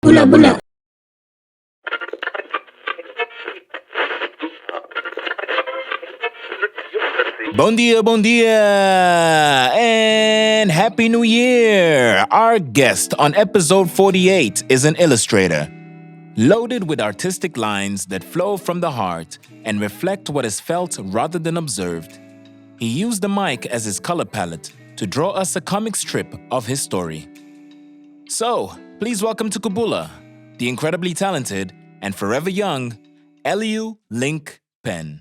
Bula bula. Bom dia, and Happy New Year! Our guest on episode 48 is an illustrator, loaded with artistic lines that flow from the heart and reflect what is felt rather than observed. He used the mic as his color palette to draw us a comic strip of his story. So, please welcome to Kubula, the incredibly talented and forever young Eliu Link Pen.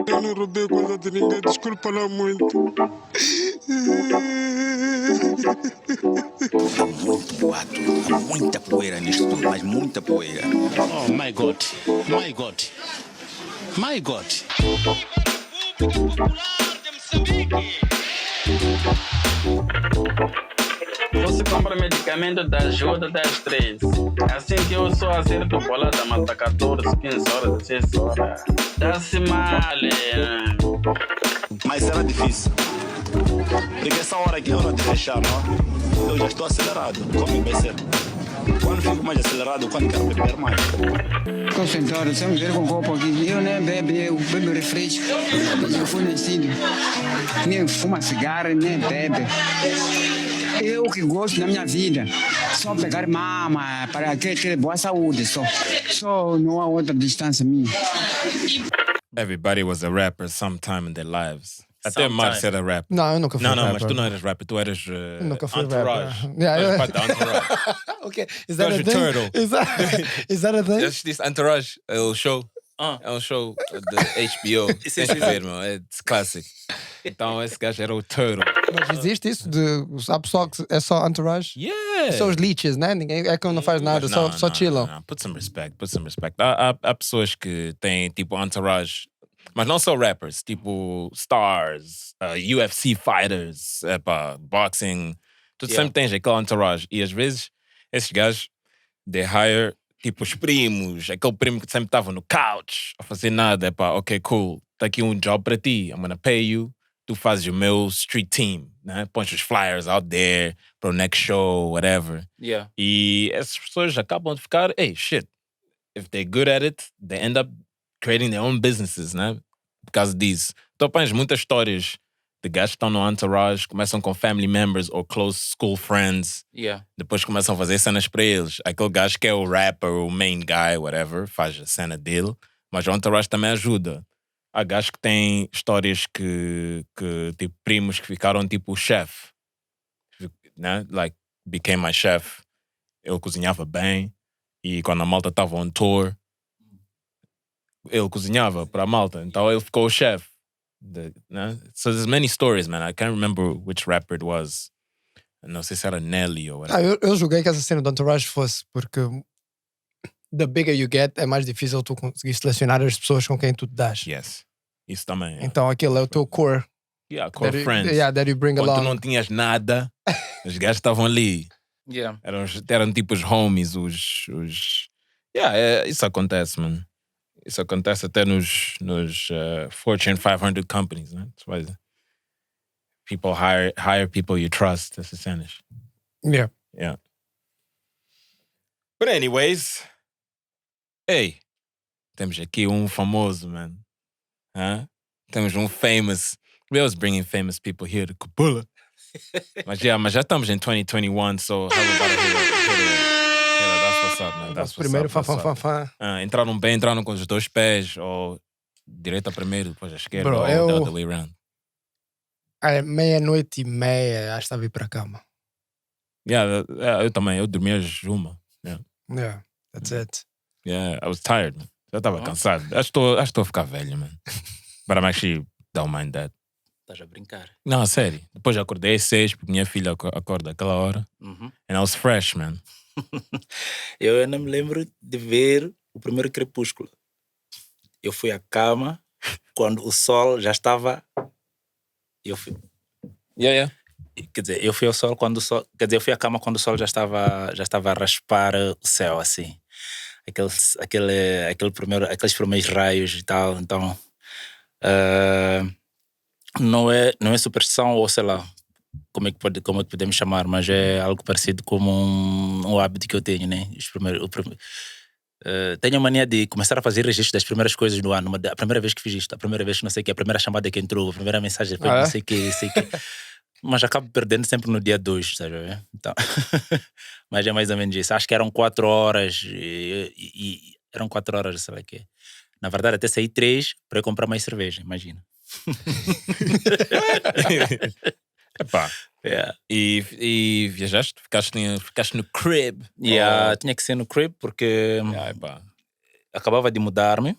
Eu não roubei coisa de ninguém, desculpa lá muito. Há muito boato, há muita poeira nisto tudo, mas muita poeira. Oh my God, my God, my God. Você compra medicamento da ajuda das 3. Assim que eu só acerto bola da mata 14, 15 horas, 16 horas. Dá-se mal. Mas era difícil. Porque essa hora aqui é hora de fechar, não? Eu já estou acelerado, como vai ser? Quando fico mais acelerado, quando quero beber mais. Concentrado, sempre ver com o copo aqui. Eu nem bebo refresco. Eu fui nascido. Nem fuma cigarro, nem bebe. Eu que gosto da minha vida. Só pegar mama para ter boa saúde. Só não há outra distância minha. Everybody was a rapper sometime in their lives. Até Marx era rapper. Não, eu nunca fui rapper. Não, mas tu não eras rapper, tu eras Nunca fui Entourage. rapper. Yeah, Tu eras yeah. parte da Entourage. Okay, is that You're a thing? turtle. Is that a thing? Já assististe Entourage? É o show. É um show da HBO. Tens que ver, meu. É classic. Então esse gajo era o Turtle. Mas existe isso? Há pessoal que é só entourage? Yeah! São os leeches, né? Ninguém é que não faz nada, Mas só chillam. não. Put some respect. Há pessoas que têm tipo entourage, mas não só rappers, tipo stars, UFC fighters, boxing. Tu sempre tens aquele entourage. E às vezes, esses gajos, they hire tipo os primos, aquele primo que sempre estava no couch, a fazer nada. Ok, cool, tá aqui um job para ti, I'm gonna pay you. Tu fazes o meu street team, né? Pões os flyers out there para o next show, whatever. Yeah. E essas pessoas acabam de ficar, hey, shit, if they're good at it, they end up creating their own businesses, né? Por causa disso. Então, pões muitas histórias de gajos que estão no entourage, começam com family members ou close school friends, Yeah. depois começam a fazer cenas para eles. Aquele gajo que é o rapper, o main guy, whatever, faz a cena dele, mas o entourage também ajuda. Há gajos que têm histórias que tipo, primos que ficaram tipo o chefe, né? Like, became my chef. Ele cozinhava bem e quando a malta estava on tour, ele cozinhava para a malta, então ele ficou o chefe. Né? So there's many stories, man. I can't remember which rapper it was. Não sei se era Nelly ou whatever. Eu julguei que essa cena do entourage fosse porque the bigger you get, é mais difícil tu conseguir selecionar as pessoas com quem tu te das. Yes. Isso também. Yeah. Então aquele é o teu core. Yeah, core that friends. That you bring Quando along. tu não tinhas nada, os gajos estavam ali. Yeah. Eram tipo os homies, os... Yeah, isso acontece, man. Isso acontece até nos Fortune 500 companies, né? People hire people you trust, essas cenas. Yeah. Yeah. But anyways, hey, temos aqui um famoso, man. Huh? Temos um famous. We always bringing famous people here to Kubula. mas já estamos em 2021, so how about that's what's up, man. That's Primeiro what's up. fã. Entraram com os dois pés, ou direita primeiro, depois a esquerda, Bro, ou the other way around. À 00:30, acho que estava a ir para a cama. Yeah, eu também, eu dormi às 1. Yeah, that's it. Yeah, I was tired, man. Eu estava cansado. Acho que estou a ficar velho, man. But I'm actually don't mind that. Estás a brincar. Não, sério. Depois acordei às 6, porque minha filha acorda àquela hora. Uhum. And I was fresh, man. Eu ainda me lembro de ver o primeiro crepúsculo. Eu fui à cama quando o sol já estava... Yeah. Quer dizer, eu fui ao sol quando o sol... Quer dizer, eu fui à cama quando o sol já estava a raspar o céu, assim. Aqueles primeiros raios e tal. Então, não é superstição ou sei lá, como é que podemos chamar, mas é algo parecido como um hábito que eu tenho, né? Tenho a mania de começar a fazer registro das primeiras coisas do ano. A primeira vez que fiz isto, a primeira vez que não sei o que, a primeira chamada que entrou, a primeira mensagem foi não sei o que, mas acabo perdendo sempre no dia 2, sabe? Então, mas é mais ou menos isso. Acho que eram 4 horas e eram 4 horas, sei lá o quê. Na verdade, até saí 3 para comprar mais cerveja, imagina. Epá. Yeah. E viajaste? Ficaste no crib? Tinha que ser no crib porque acabava de mudar-me,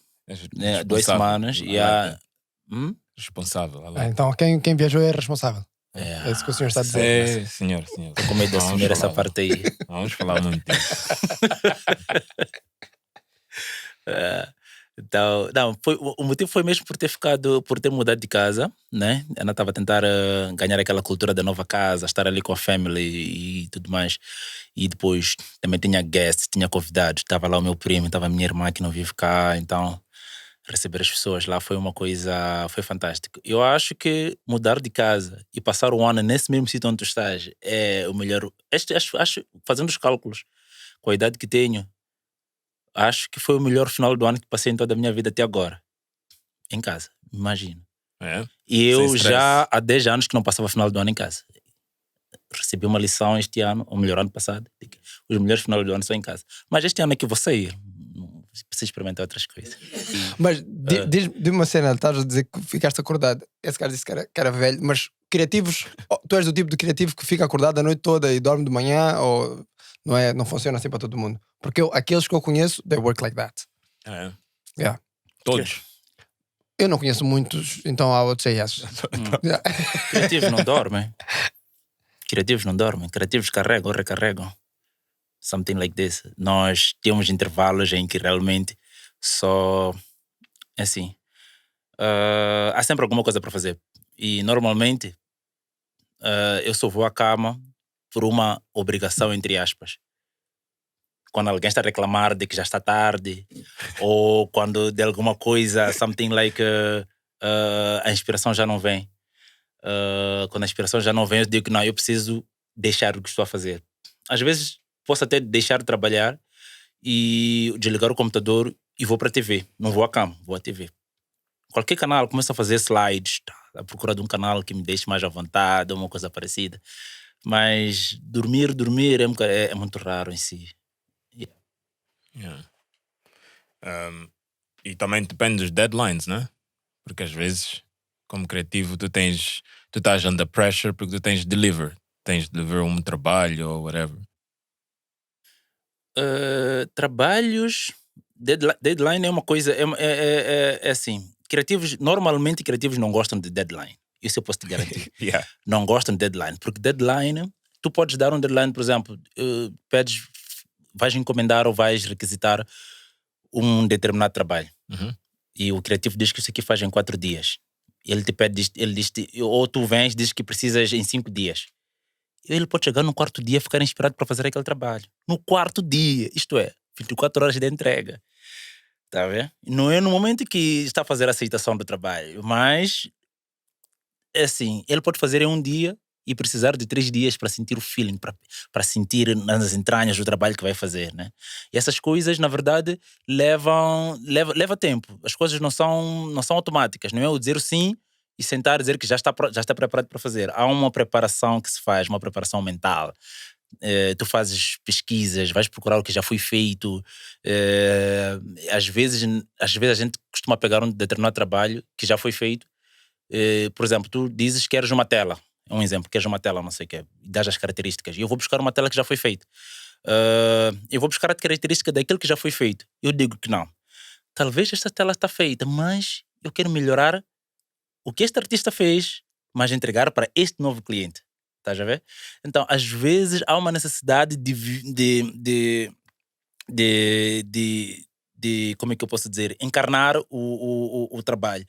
2 semanas. Responsável. Então quem viajou é responsável. É isso que o senhor está a dizer. Senhor. Estou com medo de assumir essa parte aí. Vamos falar muito disso. Então, não, o motivo foi mesmo por ter mudado de casa, né? Ana estava a tentar ganhar aquela cultura da nova casa, estar ali com a family e tudo mais. E depois também tinha guests, tinha convidados. Estava lá o meu primo, estava a minha irmã que não vive cá. Então, receber as pessoas lá foi uma coisa, foi fantástico. Eu acho que mudar de casa e passar um ano nesse mesmo sítio onde tu estás é o melhor. Acho, fazendo os cálculos, com a idade que tenho, acho que foi o melhor final do ano que passei em toda a minha vida até agora. Em casa, imagina. E eu já há 10 anos que não passava final do ano em casa. Recebi uma lição este ano, ou melhor, ano passado, de que os melhores finais do ano são em casa. Mas este ano é que eu vou sair. Preciso experimentar outras coisas. Mas diz-me uma cena, estás a dizer que ficaste acordado. Esse cara disse que era velho, mas criativos, tu és do tipo de criativo que fica acordado a noite toda e dorme de manhã, ou não funciona assim para todo mundo? Porque aqueles que eu conheço, they work like that. Yeah. Todos. Eu não conheço muitos, então I would say yes. Criativos não dormem. Criativos carregam ou recarregam. Something like this. Nós temos intervalos em que realmente só assim há sempre alguma coisa para fazer. E normalmente eu só vou à cama por uma obrigação, entre aspas. Quando alguém está a reclamar de que já está tarde, ou quando de alguma coisa, something like a inspiração já não vem. Quando a inspiração já não vem, eu digo que não, eu preciso deixar o que estou a fazer. Às vezes posso até deixar de trabalhar e desligar o computador e vou para a TV. Não vou à cama, vou à TV. Qualquer canal, começo a fazer slides, à procura de um canal que me deixe mais à vontade, uma coisa parecida. Mas dormir é muito raro em si. E também depende dos deadlines, né? Porque às vezes, como criativo, tu estás under pressure porque tu tens de deliver um trabalho ou whatever. Trabalhos, deadline é uma coisa, é assim, normalmente criativos não gostam de deadline, isso eu posso te garantir. Não gostam de deadline, porque deadline, tu podes dar um deadline, por exemplo, vais encomendar ou vais requisitar um determinado trabalho, e o criativo diz que isso aqui faz em 4 dias, ele te pede, ele diz, ou tu vens, diz que precisas em 5 dias. Ele pode chegar no 4º dia e ficar inspirado para fazer aquele trabalho. No 4º dia, isto é, 24 horas de entrega. Tá vendo? Não é no momento que está a fazer a aceitação do trabalho, mas é assim, ele pode fazer em 1 dia e precisar de 3 dias para sentir o feeling, para sentir nas entranhas do trabalho que vai fazer, né? E essas coisas, na verdade, leva tempo. As coisas não são automáticas, não é o dizer sim e sentar e dizer que já está preparado para fazer. Há uma preparação que se faz, uma preparação mental. Tu fazes pesquisas, vais procurar o que já foi feito. Às vezes a gente costuma pegar um determinado trabalho que já foi feito. Por exemplo, tu dizes que queres uma tela. É um exemplo, queres uma tela, não sei o que, dás as características. E eu vou buscar uma tela que já foi feita. Eu vou buscar a característica daquilo que já foi feito. Eu digo que não. Talvez esta tela está feita, mas eu quero melhorar o que este artista fez, mas entregar para este novo cliente. Estás a ver? Então, às vezes, há uma necessidade de como é que eu posso dizer? Encarnar o trabalho.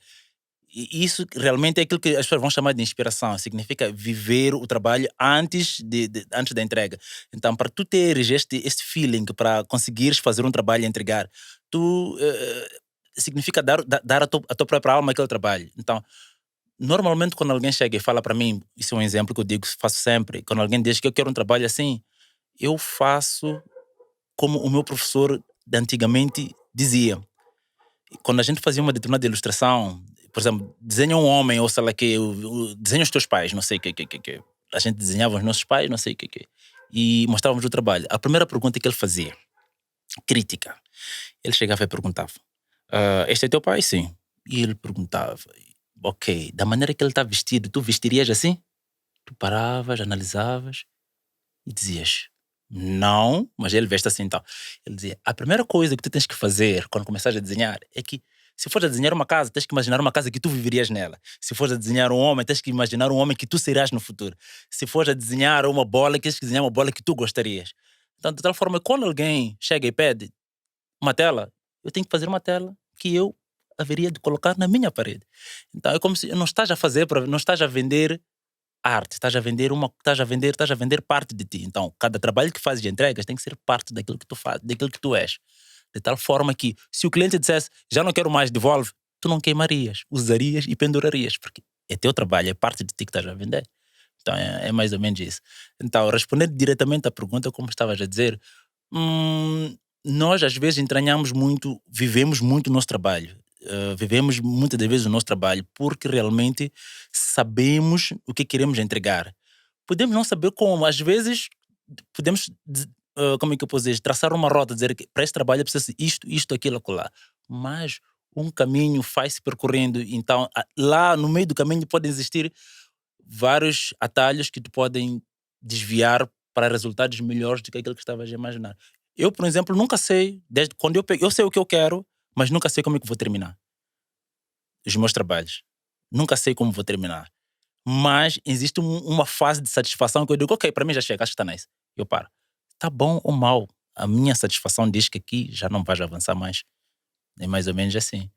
E isso realmente é aquilo que as pessoas vão chamar de inspiração. Significa viver o trabalho antes da entrega. Então, para tu teres este feeling, para conseguires fazer um trabalho e entregar, significa dar a tua própria alma aquele trabalho. Então, normalmente quando alguém chega e fala para mim, isso é um exemplo que eu digo, faço sempre, quando alguém diz que eu quero um trabalho assim, eu faço como o meu professor de antigamente dizia. Quando a gente fazia uma determinada ilustração, por exemplo, desenha um homem, ou sei lá que, desenha os teus pais, não sei o que. A gente desenhava os nossos pais, não sei o que. E mostrávamos o trabalho. A primeira pergunta que ele fazia, crítica, ele chegava e perguntava, este é teu pai? Sim. E ele perguntava, ok, da maneira que ele está vestido, tu vestirias assim? Tu paravas, analisavas e dizias, não, mas ele veste assim então. Ele dizia, a primeira coisa que tu tens que fazer quando começares a desenhar é que se fores a desenhar uma casa, tens que imaginar uma casa que tu viverias nela. Se fores a desenhar um homem, tens que imaginar um homem que tu serás no futuro. Se fores a desenhar uma bola, tens que desenhar uma bola que tu gostarias. Então, de tal forma, quando alguém chega e pede uma tela, eu tenho que fazer uma tela que eu haveria de colocar na minha parede. Então, é como se não estás a fazer, não estás a vender arte, estás a vender parte de ti. Então, cada trabalho que fazes de entregas tem que ser parte daquilo que tu fazes, daquilo que tu és. De tal forma que, se o cliente dissesse, já não quero mais, devolve, tu não queimarias, usarias e pendurarias, porque é teu trabalho, é parte de ti que estás a vender. Então, é mais ou menos isso. Então, respondendo diretamente à pergunta, como estavas a dizer, nós às vezes entranhamos muito, vivemos muito o nosso trabalho. Vivemos muitas das vezes o nosso trabalho porque realmente sabemos o que queremos entregar. Podemos não saber como, às vezes podemos, como é que eu posso dizer, traçar uma rota, dizer que para este trabalho precisa isto, aquilo, acolá. Mas um caminho faz-se percorrendo, então lá no meio do caminho podem existir vários atalhos que te podem desviar para resultados melhores do que aquilo que estavas a imaginar. Eu, por exemplo, nunca sei, desde quando eu sei o que eu quero, mas nunca sei como é que vou terminar os meus trabalhos. Nunca sei como vou terminar. Mas existe uma fase de satisfação que eu digo, ok, para mim já chega, acho que está nice. Eu paro. Tá bom ou mal? A minha satisfação diz que aqui já não vais avançar mais. É mais ou menos assim.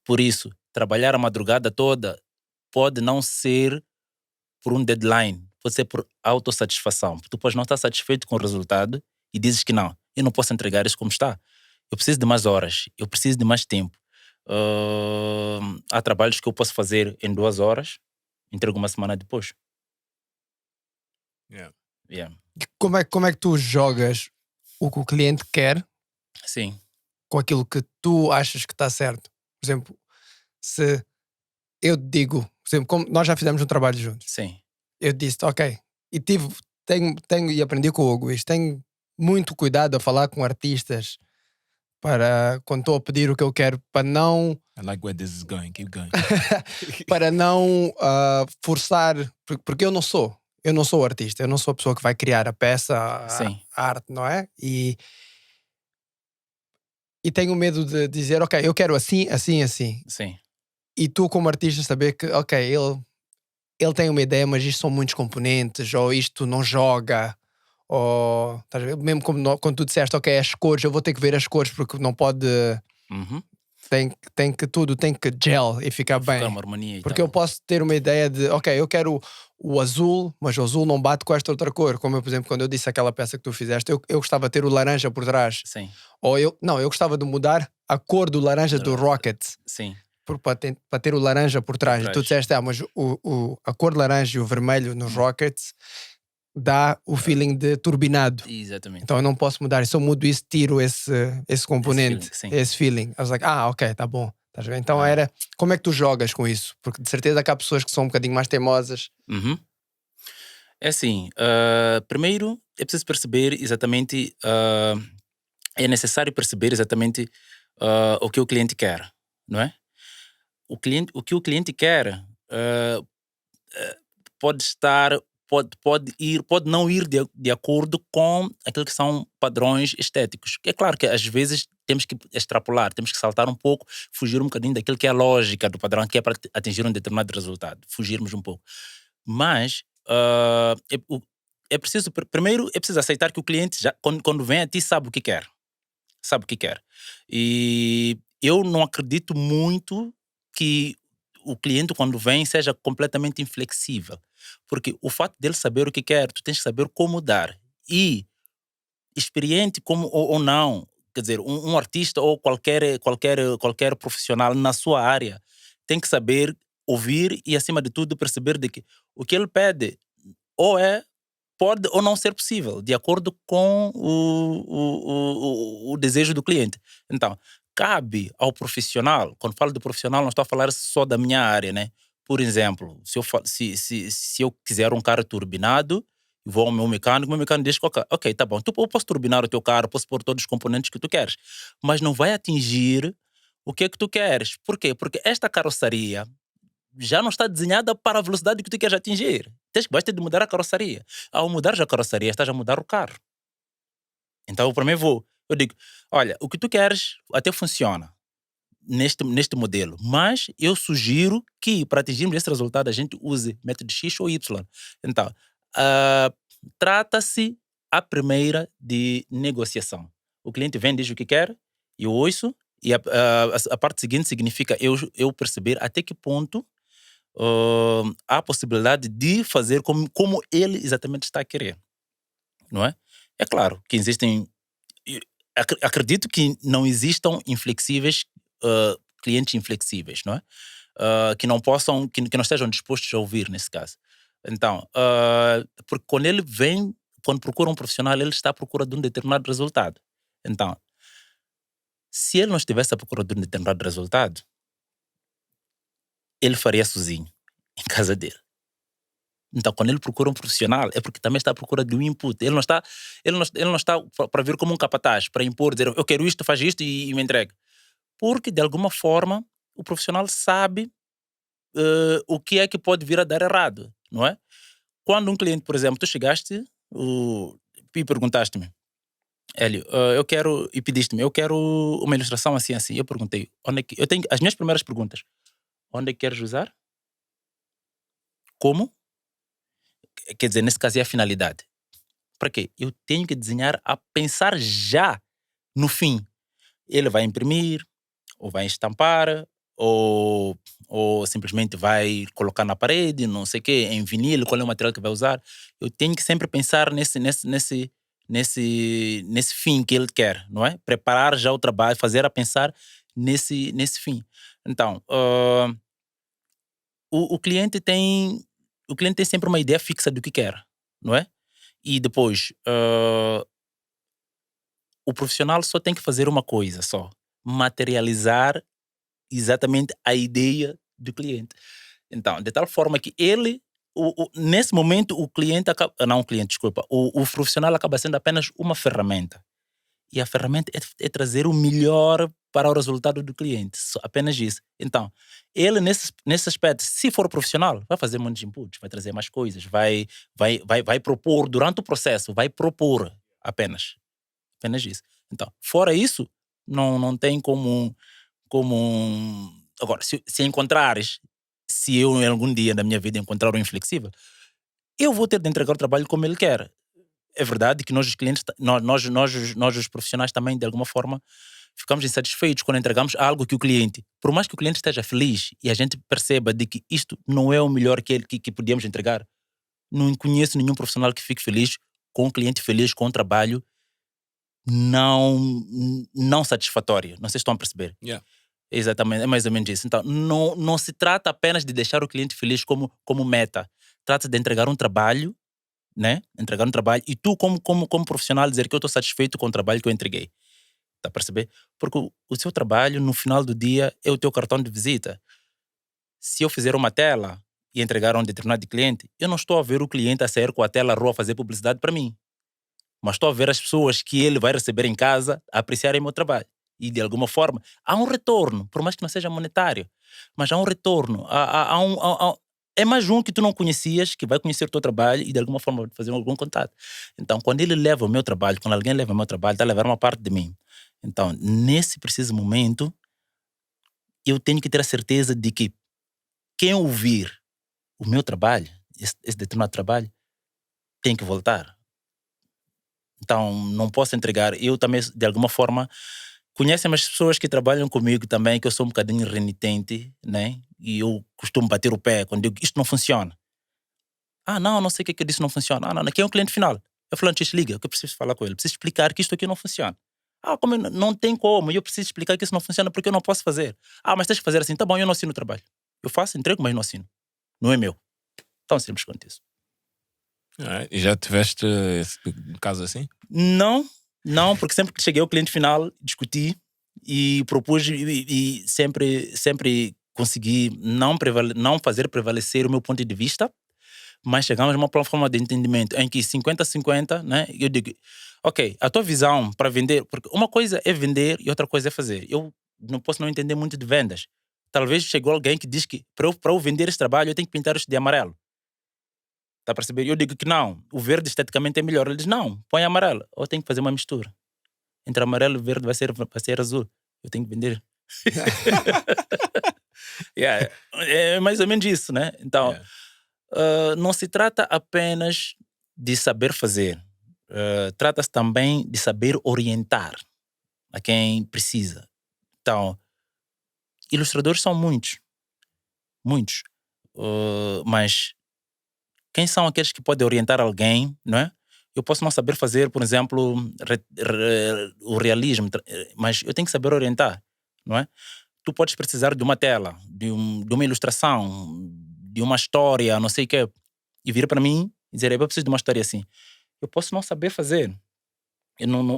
Por isso, trabalhar a madrugada toda pode não ser por um deadline, pode ser por autossatisfação. Tu podes não estar satisfeito com o resultado e dizes que não, eu não posso entregar isso como está. Eu preciso de mais horas, eu preciso de mais tempo. Há trabalhos que eu posso fazer em 2 horas, entrego uma semana depois. Yeah. Como é que tu jogas o que o cliente quer? Sim. Com aquilo que tu achas que está certo? Por exemplo, se eu digo, por exemplo, como nós já fizemos um trabalho juntos. Sim. Eu disse, ok, e tenho e aprendi com o Hugo isto, tenho muito cuidado a falar com artistas para, quando estou a pedir o que eu quero, para não... I like where this is going, keep going. para não forçar, porque eu não sou artista, eu não sou a pessoa que vai criar a peça, a arte, não é? E tenho medo de dizer, ok, eu quero assim, assim, assim. Sim. E tu como artista saber que, ok, ele tem uma ideia, mas isto são muitos componentes, ou isto não joga, ou mesmo quando tu disseste, ok, as cores, eu vou ter que ver as cores porque não pode... Tem que gel e ficar bem. Uma harmonia e porque tal. eu posso ter uma ideia de, ok, eu quero o azul, mas o azul não bate com esta outra cor. Como eu, por exemplo, quando eu disse aquela peça que tu fizeste, eu gostava de ter o laranja por trás. Sim. Ou eu gostava de mudar a cor do laranja do Rocket. Sim. Para ter o laranja por trás. E tu disseste, mas a cor laranja e o vermelho nos Rockets dá o feeling de turbinado. Exatamente. Então eu não posso mudar. Se eu mudo isso, tiro esse componente, esse feeling. I was like, ok, tá bom. Então era, como é que tu jogas com isso? Porque de certeza que há pessoas que são um bocadinho mais teimosas. É assim, primeiro é preciso perceber exatamente, é necessário perceber exatamente o que o cliente quer, não é? O que o cliente quer pode não ir de acordo com aquilo que são padrões estéticos. É claro que às vezes temos que extrapolar, temos que saltar um pouco, fugir um bocadinho daquilo que é a lógica do padrão, que é para atingir um determinado resultado, fugirmos um pouco. Mas é preciso, primeiro é preciso aceitar que o cliente, já, quando vem a ti, sabe o que quer. Sabe o que quer. E eu não acredito muito que o cliente, quando vem, seja completamente inflexível. Porque o fato dele saber o que quer, tu tens que saber como dar. E, experiente como ou não, quer dizer, um artista ou qualquer profissional na sua área tem que saber ouvir e, acima de tudo, perceber de que o que ele pede pode ou não ser possível, de acordo com o desejo do cliente. Então, cabe ao profissional, quando falo de profissional, não estou a falar só da minha área, né? Por exemplo, se eu quiser um carro turbinado, vou ao meu mecânico diz: ok, tá bom, eu posso turbinar o teu carro, posso pôr todos os componentes que tu queres, mas não vai atingir o que é que tu queres. Por quê? Porque esta carroceria já não está desenhada para a velocidade que tu queres atingir. Basta de mudar a carroceria. Ao mudar a carroceria, estás a mudar o carro. Então, para mim, eu digo: olha, o que tu queres até funciona neste modelo, mas eu sugiro que, para atingirmos esse resultado, a gente use método X ou Y. Então, trata-se a primeira de negociação. O cliente vem, diz o que quer, eu ouço, e a parte seguinte significa eu perceber até que ponto há a possibilidade de fazer como ele exatamente está a querer. Não é? É claro que existem... Acredito que não existam inflexíveis, clientes inflexíveis, não é? Que não possam, que não estejam dispostos a ouvir nesse caso. Então, porque quando procura um profissional, ele está à procura de um determinado resultado. Então, se ele não estivesse à procura de um determinado resultado, ele faria sozinho, em casa dele. Então, quando ele procura um profissional, é porque também está à procura de um input. Ele não está para vir como um capataz, para impor, dizer: eu quero isto, faz isto e me entregue. Porque, de alguma forma, o profissional sabe o que é que pode vir a dar errado, não é? Quando um cliente, por exemplo, tu chegaste e perguntaste-me: Hélio, eu quero, e pediste-me, eu quero uma ilustração assim, assim. Eu perguntei: onde é que, eu tenho as minhas primeiras perguntas: onde é que queres usar? Como? Quer dizer, nesse caso é a finalidade. Para quê? Eu tenho que desenhar a pensar já no fim. Ele vai imprimir, ou vai estampar, ou simplesmente vai colocar na parede, não sei o quê, em vinil, qual é o material que vai usar. Eu tenho que sempre pensar nesse fim que ele quer, não é? Preparar já o trabalho, fazer a pensar nesse fim. Então, o cliente tem sempre uma ideia fixa do que quer, não é? E depois, o profissional só tem que fazer uma coisa só: materializar exatamente a ideia do cliente. Então, de tal forma que nesse momento, o profissional acaba sendo apenas uma ferramenta. E a ferramenta é trazer o melhor para o resultado do cliente. Apenas isso. Então, ele, nesse aspecto, se for profissional, vai fazer muitos inputs, vai trazer mais coisas, vai propor durante o processo, vai propor apenas isso. Então, fora isso, não tem como agora, se encontrares, se eu em algum dia da minha vida encontrar um inflexível, eu vou ter de entregar o trabalho como ele quer. É verdade que nós, os clientes, nós os profissionais também, de alguma forma, ficamos insatisfeitos quando entregamos algo que o cliente, por mais que o cliente esteja feliz e a gente perceba de que isto não é o melhor que podíamos entregar, não conheço nenhum profissional que fique feliz com um cliente feliz com um trabalho não satisfatório. Não sei se estão a perceber. Yeah. Exatamente, é mais ou menos isso. Então, não se trata apenas de deixar o cliente feliz como meta. Trata-se de entregar um trabalho, né? Entregar um trabalho e tu, como profissional, dizer que eu estou satisfeito com o trabalho que eu entreguei. Está a perceber? Porque o seu trabalho, no final do dia, é o teu cartão de visita. Se eu fizer uma tela e entregar a um determinado cliente, eu não estou a ver o cliente a sair com a tela à rua a fazer publicidade para mim. Mas estou a ver as pessoas que ele vai receber em casa a apreciarem o meu trabalho. E, de alguma forma, há um retorno, por mais que não seja monetário, mas há um retorno. É mais um que tu não conhecias, que vai conhecer o teu trabalho e, de alguma forma, vai fazer algum contato. Então, quando ele leva o meu trabalho, quando alguém leva o meu trabalho, está a levar uma parte de mim. Então, nesse preciso momento, eu tenho que ter a certeza de que quem ouvir o meu trabalho, esse determinado trabalho, tem que voltar. Então, não posso entregar. Eu também, de alguma forma, conhecem as pessoas que trabalham comigo também, que eu sou um bocadinho renitente, né? E eu costumo bater o pé quando digo isto não funciona. Não sei o que eu disse não funciona. Não, quem é o cliente final? Eu falo: liga, que eu preciso falar com ele. Preciso explicar que isto aqui não funciona. Como não tem como, eu preciso explicar que isso não funciona porque eu não posso fazer. Mas tens que fazer assim, tá bom, eu não assino o trabalho. Eu faço, entrego, mas não assino. Não é meu. Tão simples quanto isso. E já tiveste um caso assim? Não, porque sempre que cheguei ao cliente final, discuti e propus e sempre consegui não fazer prevalecer o meu ponto de vista, mas chegamos a uma plataforma de entendimento em que 50-50, né? Eu digo, ok, a tua visão para vender, porque uma coisa é vender e outra coisa é fazer. Eu não posso não entender muito de vendas. Talvez chegou alguém que diz que para eu vender esse trabalho eu tenho que pintar isto de amarelo. Está a perceber? Eu digo que não, o verde esteticamente é melhor. Ele diz, não, põe amarelo. Eu tenho que fazer uma mistura. Entre amarelo e verde vai ser azul. Eu tenho que vender. É mais ou menos isso, né? Então, não se trata apenas de saber fazer. Trata-se também de saber orientar a quem precisa. Então, ilustradores são muitos. Muitos. Mas quem são aqueles que podem orientar alguém, não é? Eu posso não saber fazer, por exemplo, o realismo, mas eu tenho que saber orientar, não é? Tu podes precisar de uma tela, de uma ilustração, de uma história, não sei o quê, e vir para mim e dizer, eu preciso de uma história assim. Eu posso não saber fazer.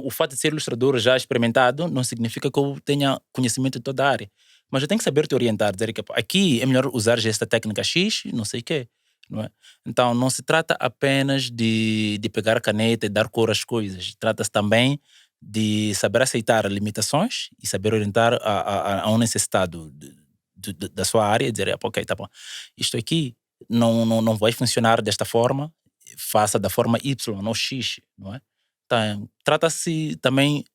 O fato de ser ilustrador já experimentado não significa que eu tenha conhecimento de toda a área. Mas eu tenho que saber te orientar, dizer que aqui é melhor usar esta técnica X, não sei o quê. Não é? Então, não se trata apenas de pegar a caneta e dar cor às coisas. Trata-se também de saber aceitar limitações e saber orientar a um necessitado da sua área e dizer, ok, tá bom, isto aqui não vai funcionar desta forma, faça da forma Y, não X, não é? Então, trata-se também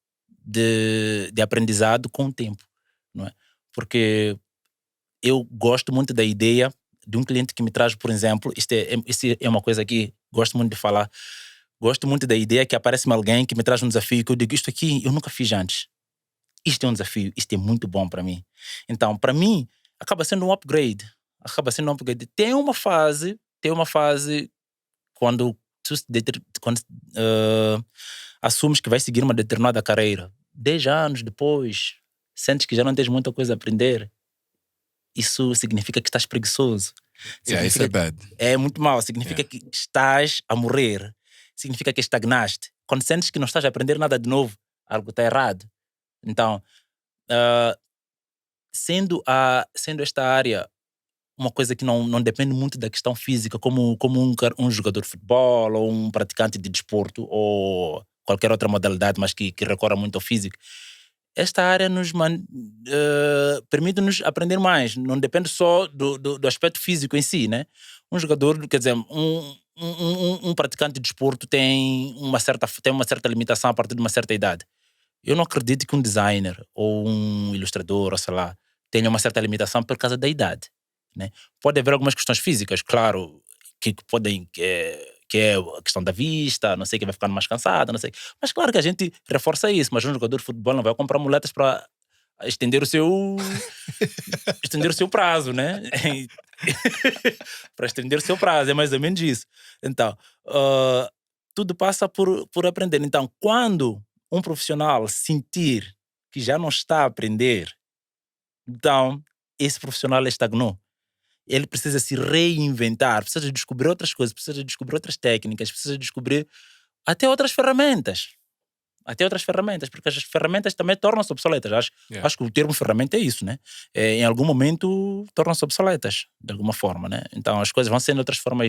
de aprendizado com o tempo, não é? Porque eu gosto muito da ideia de um cliente que me traz, por exemplo, isto é uma coisa que gosto muito de falar, gosto muito da ideia que aparece-me alguém que me traz um desafio que eu digo, isto aqui eu nunca fiz antes. Isto é um desafio, isto é muito bom para mim. Então, para mim, acaba sendo um upgrade. Tem uma fase quando assumes que vais seguir uma determinada carreira. 10 anos depois, sentes que já não tens muita coisa a aprender. Isso significa que estás preguiçoso. Isso é bad. É muito mal. Significa que estás a morrer. Significa que estagnaste. Quando sentes que não estás a aprender nada de novo, algo está errado. Então, sendo esta área uma coisa que não depende muito da questão física, como um jogador de futebol ou um praticante de desporto ou qualquer outra modalidade, mas que recorra muito ao físico, esta área permite-nos aprender mais. Não depende só do aspecto físico em si, né? Um jogador, quer dizer, um praticante de desporto tem uma certa limitação a partir de uma certa idade. Eu não acredito que um designer ou um ilustrador, ou sei lá, tenha uma certa limitação por causa da idade, né? Pode haver algumas questões físicas, claro, que podem... que é a questão da vista, não sei, que vai ficando mais cansado, não sei. Mas claro que a gente reforça isso, mas um jogador de futebol não vai comprar muletas para estender o seu prazo, né? Para estender o seu prazo, é mais ou menos isso. Então, tudo passa por aprender. Então, quando um profissional sentir que já não está a aprender, então, esse profissional estagnou. Ele precisa se reinventar, precisa descobrir outras coisas, precisa descobrir outras técnicas, precisa descobrir até outras ferramentas. Porque as ferramentas também tornam-se obsoletas. Acho que o termo ferramenta é isso, né? Em algum momento tornam-se obsoletas, de alguma forma, né? Então as coisas vão sendo outras formas,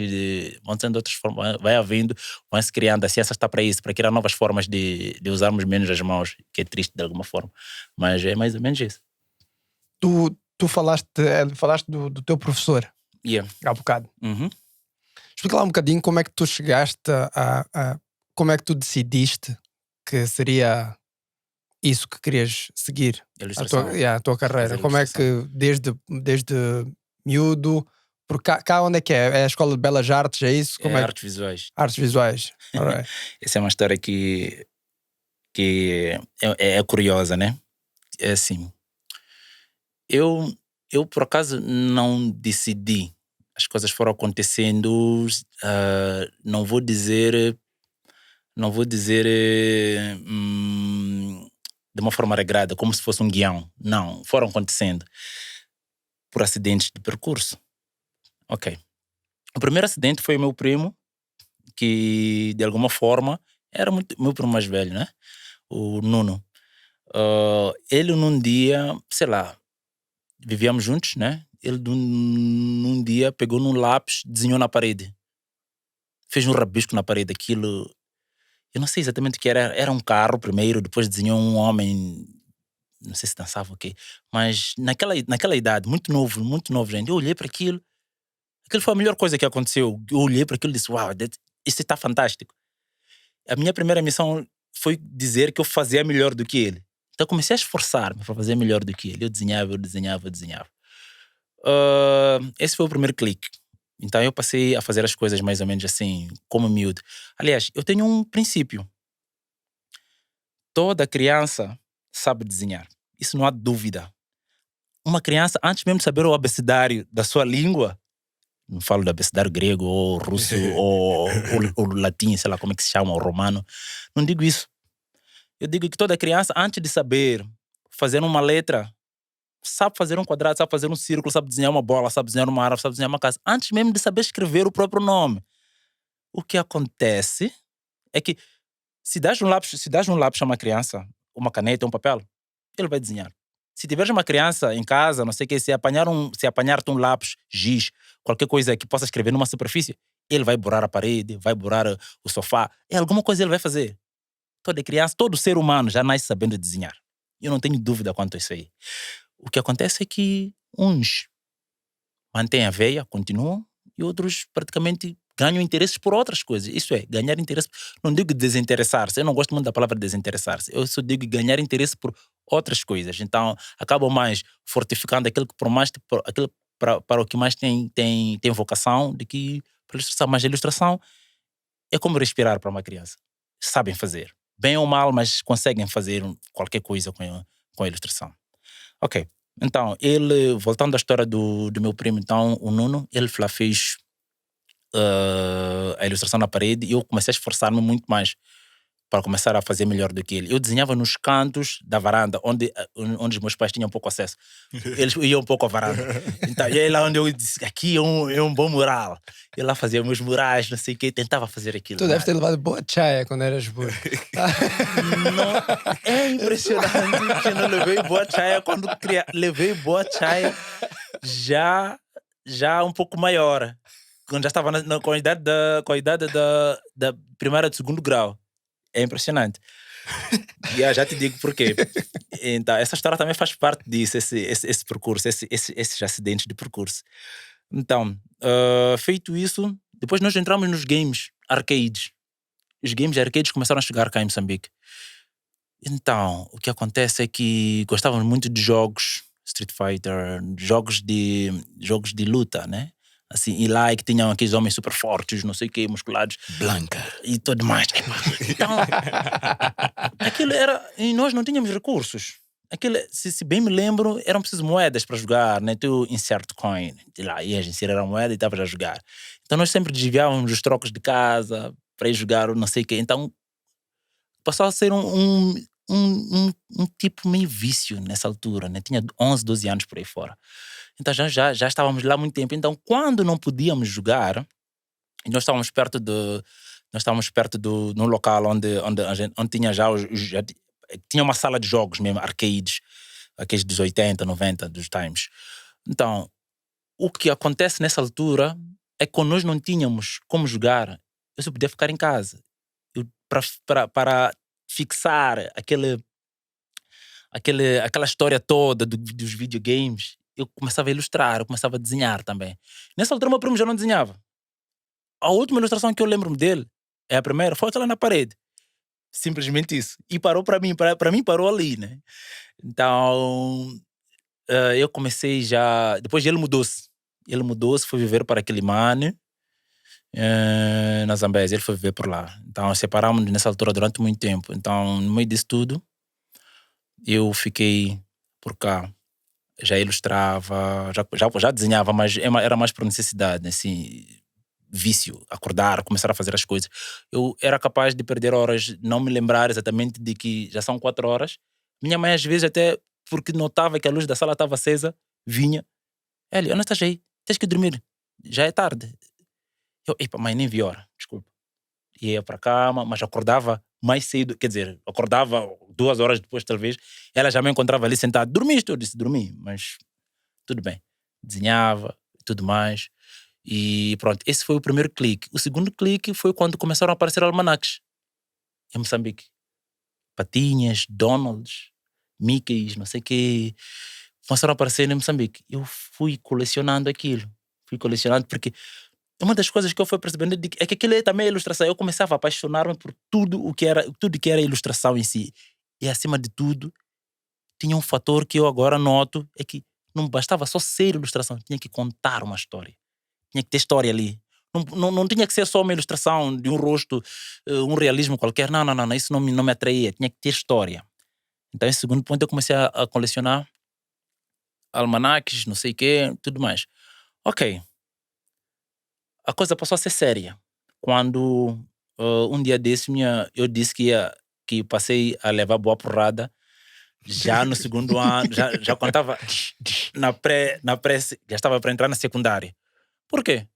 vai havendo, vão se criando. A ciência está para isso, para criar novas formas de usarmos menos as mãos, que é triste de alguma forma. Mas é mais ou menos isso. Tu falaste do teu professor há bocado. Uhum. Explica lá um bocadinho como é que tu chegaste como é que tu decidiste que seria isso que querias seguir a tua carreira. Como é que desde miúdo, porque cá onde é que é? É a Escola de Belas Artes, é isso? Artes Visuais. Artes Visuais. Right. Essa é uma história que é curiosa, né? É assim, eu por acaso não decidi. As coisas foram acontecendo, não vou dizer de uma forma regrada, como se fosse um guião. Não, foram acontecendo. por acidentes de percurso. Ok. O primeiro acidente foi o meu primo, que de alguma forma era meu primo mais velho, né? O Nuno. Ele num dia, sei lá, vivíamos juntos, né? Ele num dia pegou num lápis, desenhou na parede. Fez um rabisco na parede, aquilo... Eu não sei exatamente o que era. Era um carro primeiro, depois desenhou um homem, não sei se dançava o quê, mas naquela idade, muito novo, gente. Eu olhei para aquilo, aquilo foi a melhor coisa que aconteceu. Eu olhei para aquilo e disse, uau, isso está fantástico. A minha primeira missão foi dizer que eu fazia melhor do que ele. Então eu comecei a esforçar-me para fazer melhor do que ele. Eu desenhava. Esse foi o primeiro clique. Então eu passei a fazer as coisas mais ou menos assim, como miúdo. Aliás, eu tenho um princípio. Toda criança sabe desenhar. Isso não há dúvida. Uma criança, antes mesmo de saber o abecedário da sua língua, não falo do abecedário grego, ou russo, ou latim, sei lá como é que se chama, ou romano, não digo isso. Eu digo que toda criança, antes de saber fazer uma letra, sabe fazer um quadrado, sabe fazer um círculo, sabe desenhar uma bola, sabe desenhar uma árvore, sabe desenhar uma casa, antes mesmo de saber escrever o próprio nome. O que acontece é que se dás um lápis a uma criança, uma caneta, um papel, ele vai desenhar. Se tiveres uma criança em casa, não sei o que, se apanhar-te um lápis, giz, qualquer coisa que possa escrever numa superfície, ele vai borar a parede, vai borar o sofá, alguma coisa ele vai fazer. Toda criança, todo ser humano já nasce sabendo desenhar. Eu não tenho dúvida quanto a isso aí. O que acontece é que uns mantêm a veia, continuam, e outros praticamente ganham interesses por outras coisas. Isso é, ganhar interesse. Não digo desinteressar-se, eu não gosto muito da palavra desinteressar-se. Eu só digo ganhar interesse por outras coisas. Então, acabam mais fortificando aquilo que para o que mais tem vocação do que para a ilustração. Mas a ilustração é como respirar para uma criança. Sabem fazer. Bem ou mal, mas conseguem fazer qualquer coisa com a ilustração. Ok. Então, ele, voltando à história do meu primo, então, o Nuno, ele fez a ilustração na parede e eu comecei a esforçar-me muito mais para começar a fazer melhor do que ele. Eu desenhava nos cantos da varanda, onde os meus pais tinham pouco acesso. Eles iam um pouco à varanda. Então, e aí lá onde eu disse, aqui é um bom mural. Eu lá fazia meus murais, não sei o quê, tentava fazer aquilo. Tu deves ter levado boa chaya quando eras burro. É impressionante que eu não levei boa chaya quando levei boa chaya já um pouco maior. Quando já estava com a idade da primeira, do segundo grau. É impressionante. E já te digo porquê. Então, essa história também faz parte disso, esse percurso, esses acidentes de percurso. Então, feito isso, depois nós entramos nos games arcades. Os games arcades começaram a chegar cá em Moçambique. Então, o que acontece é que gostávamos muito de jogos, Street Fighter, jogos de luta, né? Assim, e lá é que tinham aqueles homens super fortes, não sei o que, musculados. Blanca. E tudo mais. Então, aquilo era... E nós não tínhamos recursos. Aquilo, se bem me lembro, eram precisas moedas para jogar, né? Tu insert coin. E lá ias inserir a moeda e estavas a jogar. Então nós sempre desviávamos os trocos de casa para ir jogar não sei o que. Então, passou a ser um tipo meio vício nessa altura, né? Tinha 11, 12 anos por aí fora. Então já estávamos lá há muito tempo. Então, quando não podíamos jogar, nós estávamos perto num local onde tinha tinha uma sala de jogos mesmo, arcades, aqueles dos 80, 90, dos times. Então, o que acontece nessa altura é que quando nós não tínhamos como jogar, eu só podia ficar em casa. Para fixar aquela história toda dos videogames, eu começava a ilustrar, eu começava a desenhar também. Nessa altura, meu primo já não desenhava. A última ilustração que eu lembro dele, a primeira, foi aquela na parede. Simplesmente isso. E parou para mim parou ali, né? Então, eu comecei já... Depois ele mudou-se. Foi viver para Quilimane, na Zambésia. Ele foi viver por lá. Então, separámos-nos nessa altura durante muito tempo. Então, no meio disso tudo, eu fiquei por cá. Já ilustrava, já desenhava, mas era mais por necessidade, assim, vício, acordar, começar a fazer as coisas. Eu era capaz de perder horas, não me lembrar exatamente de que já são 4 horas. Minha mãe, às vezes, até porque notava que a luz da sala estava acesa, vinha Ele, não estás aí? Tens que dormir. Já é tarde. Eu, epa, mãe, nem vi hora, desculpa. Ia para a cama, mas acordava mais cedo, quer dizer, acordava 2 horas depois, talvez. Ela já me encontrava ali sentado. Dormiste? Eu disse, dormi, mas tudo bem. Desenhava, tudo mais. E pronto, esse foi o primeiro clique. O segundo clique foi quando começaram a aparecer almanacs em Moçambique. Patinhas, Donalds, Mickeys, não sei o quê. Começaram a aparecer em Moçambique. Eu fui colecionando aquilo. Fui colecionando porque uma das coisas que eu fui percebendo é que aquilo é também ilustração. Eu começava a apaixonar-me por tudo que era ilustração em si. E acima de tudo, tinha um fator que eu agora noto, é que não bastava só ser ilustração, tinha que contar uma história. Tinha que ter história ali. Não tinha que ser só uma ilustração de um rosto, um realismo qualquer. Não, isso não me atraía. Tinha que ter história. Então, esse segundo ponto, eu comecei a colecionar almanacs, não sei o quê, tudo mais. Ok. A coisa passou a ser séria. Quando um dia desse, eu disse que passei a levar boa porrada já no segundo ano, já contava na pré, já estava para entrar na secundária. Por quê?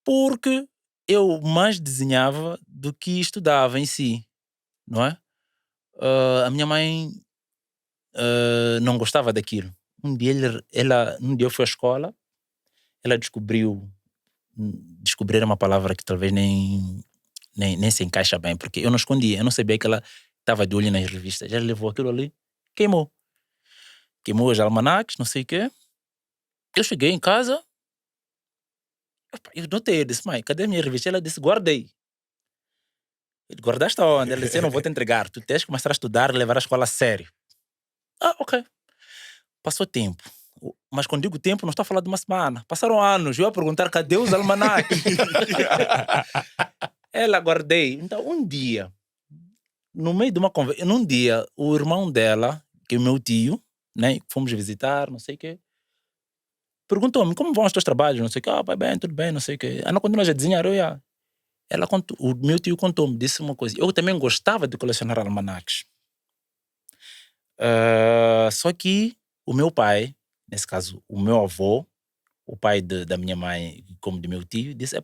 Porque eu mais desenhava do que estudava em si, não é? A minha mãe não gostava daquilo. Um dia eu fui à escola, ela descobriu uma palavra que talvez nem se encaixa bem, porque eu não escondia, eu não sabia que ela estava de olho nas revistas. Ela levou aquilo ali, queimou os almanacs, não sei o quê. Eu cheguei em casa, eu notei, eu disse, mãe, cadê a minha revista? Ela disse, guardei. Guardaste onde? Ela disse, eu não vou te entregar, tu tens que começar a estudar e levar a escola a sério. Ok. Passou tempo. Mas quando digo tempo, não estou a falar de uma semana. Passaram anos, eu ia perguntar, cadê os almanacs? Ela guardei. Então, um dia, no meio de uma conversa, o irmão dela, que é o meu tio, né, fomos visitar, não sei o quê, perguntou-me, como vão os teus trabalhos? Não sei o quê, vai bem, tudo bem, não sei o quê. Não continuas a desenhar? Ela contou, o meu tio contou-me, disse uma coisa. Eu também gostava de colecionar almanacs. Só que o meu pai, nesse caso, o meu avô, o pai da minha mãe, como do meu tio, disse,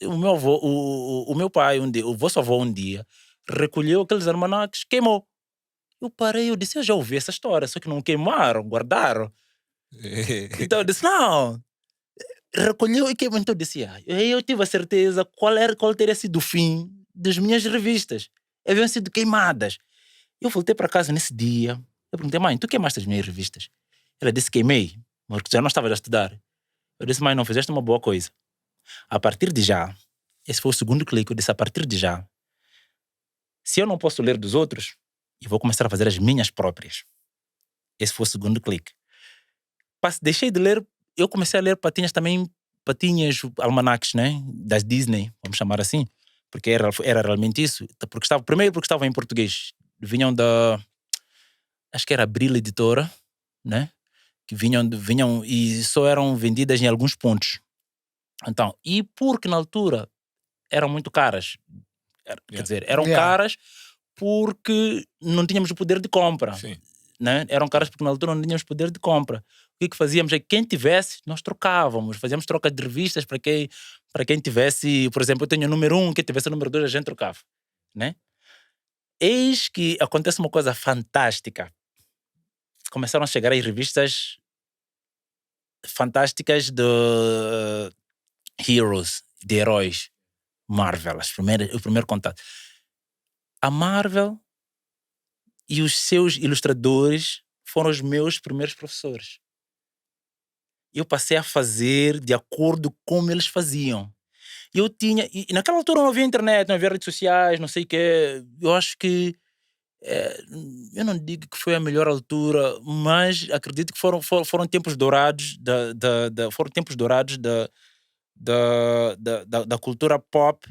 o meu avô, o meu pai, o vosso avô um dia, recolheu aqueles almanacs, queimou. Eu parei, eu disse, eu já ouvi essa história, só que não queimaram, guardaram. Então eu disse, não, recolheu e queimou. Então eu disse, eu tive a certeza qual teria sido o fim das minhas revistas. Haviam sido queimadas. Eu voltei para casa nesse dia, eu perguntei, mãe, tu queimaste as minhas revistas? Ela disse, queimei, porque já não estava a estudar. Eu disse, mãe, não fizeste uma boa coisa. A partir de já, esse foi o segundo clique, eu disse, a partir de já, se eu não posso ler dos outros, eu vou começar a fazer as minhas próprias. Esse foi o segundo clique. Deixei de ler, eu comecei a ler patinhas, almanacs, né? Das Disney, vamos chamar assim, porque era realmente isso. Primeiro porque estavam em português, vinham acho que era Abril Editora, né? Que vinham e só eram vendidas em alguns pontos. Então, e porque na altura eram muito caras, quer dizer, eram caras porque não tínhamos o poder de compra. Sim. Né? Eram caras porque na altura não tínhamos poder de compra. O que fazíamos é que quem tivesse, nós trocávamos, fazíamos troca de revistas para quem tivesse, por exemplo, eu tenho o número 1, quem tivesse o número 2 a gente trocava, né? Eis que acontece uma coisa fantástica. Começaram a chegar as revistas fantásticas de heroes, de heróis, Marvel, o primeiro contato. A Marvel e os seus ilustradores foram os meus primeiros professores. Eu passei a fazer de acordo com como eles faziam. E naquela altura não havia internet, não havia redes sociais, não sei o quê. Eu acho que eu não digo que foi a melhor altura, mas acredito que foram tempos dourados foram tempos dourados da cultura pop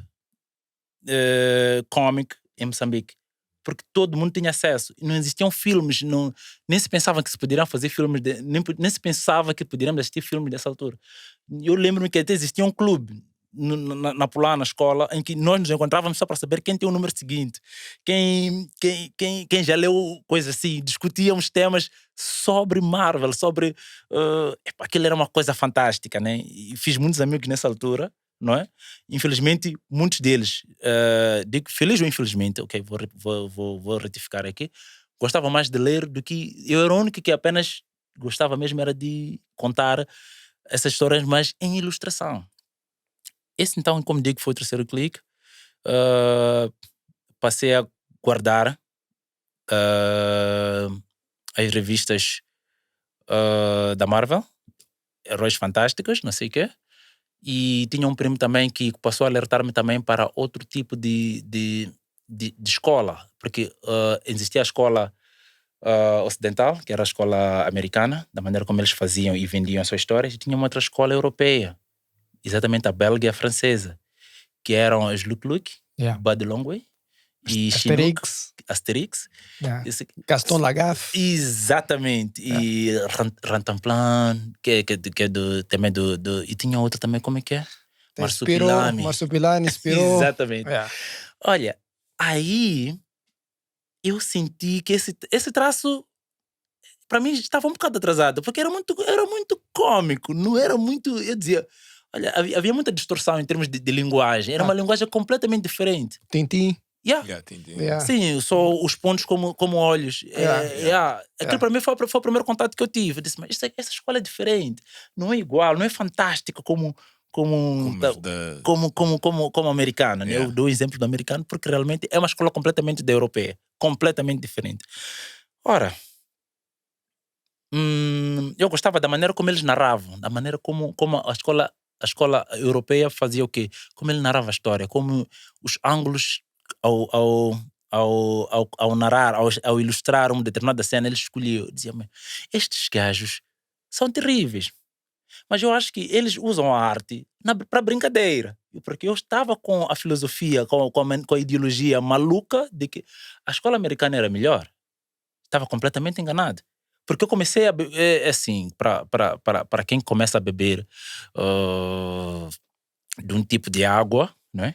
comic em Moçambique, porque todo mundo tinha acesso. Não existiam filmes, nem se pensava que se poderiam fazer filmes, nem se pensava que poderíamos assistir filmes dessa altura. Eu lembro-me que até existia um clube na Polá, na escola, em que nós nos encontrávamos só para saber quem tem o número seguinte, quem já leu coisas assim, discutíamos temas sobre Marvel, sobre... aquilo era uma coisa fantástica, né? E fiz muitos amigos nessa altura, não é? Infelizmente, muitos deles, digo feliz ou infelizmente, ok, vou retificar aqui, gostava mais de ler do que... Eu era o único que apenas gostava mesmo era de contar essas histórias, mas em ilustração. Esse então, como digo, foi o terceiro clique. Passei a guardar as revistas da Marvel, Heróis Fantásticos, não sei o quê. E tinha um primo também que passou a alertar-me também para outro tipo de escola, porque existia a escola ocidental, que era a escola americana, da maneira como eles faziam e vendiam as suas histórias, e tinha uma outra escola europeia, exatamente a belga e a francesa, que eram os Luke Luke, Buddy Longway e Asterix, Gaston Lagaffe, exatamente, e Rantanplan, que é também do e tinha outra também, como é que é? Marsupilami inspirou. Exatamente. Olha, aí eu senti que esse traço para mim estava um bocado atrasado, porque era muito cômico, não era muito, eu dizia, olha, havia muita distorção em termos de linguagem, era uma linguagem completamente diferente. Tintin. Sim, só os pontos como olhos. Aquilo para mim foi o primeiro contato que eu tive. Eu disse, mas essa escola é diferente, não é igual, não é fantástico como americana. Eu dou o exemplo do americano porque realmente é uma escola completamente da europeia, completamente diferente. Ora, eu gostava da maneira como eles narravam, da maneira como a escola europeia fazia o quê? Como ele narrava a história, como os ângulos ao narrar, ao ilustrar uma determinada cena, ele escolheu, dizia, estes gajos são terríveis, mas eu acho que eles usam a arte para brincadeira, porque eu estava com a filosofia, com a ideologia maluca de que a escola americana era melhor. Estava completamente enganado. Porque eu comecei a beber, assim, para quem começa a beber de um tipo de água, não é?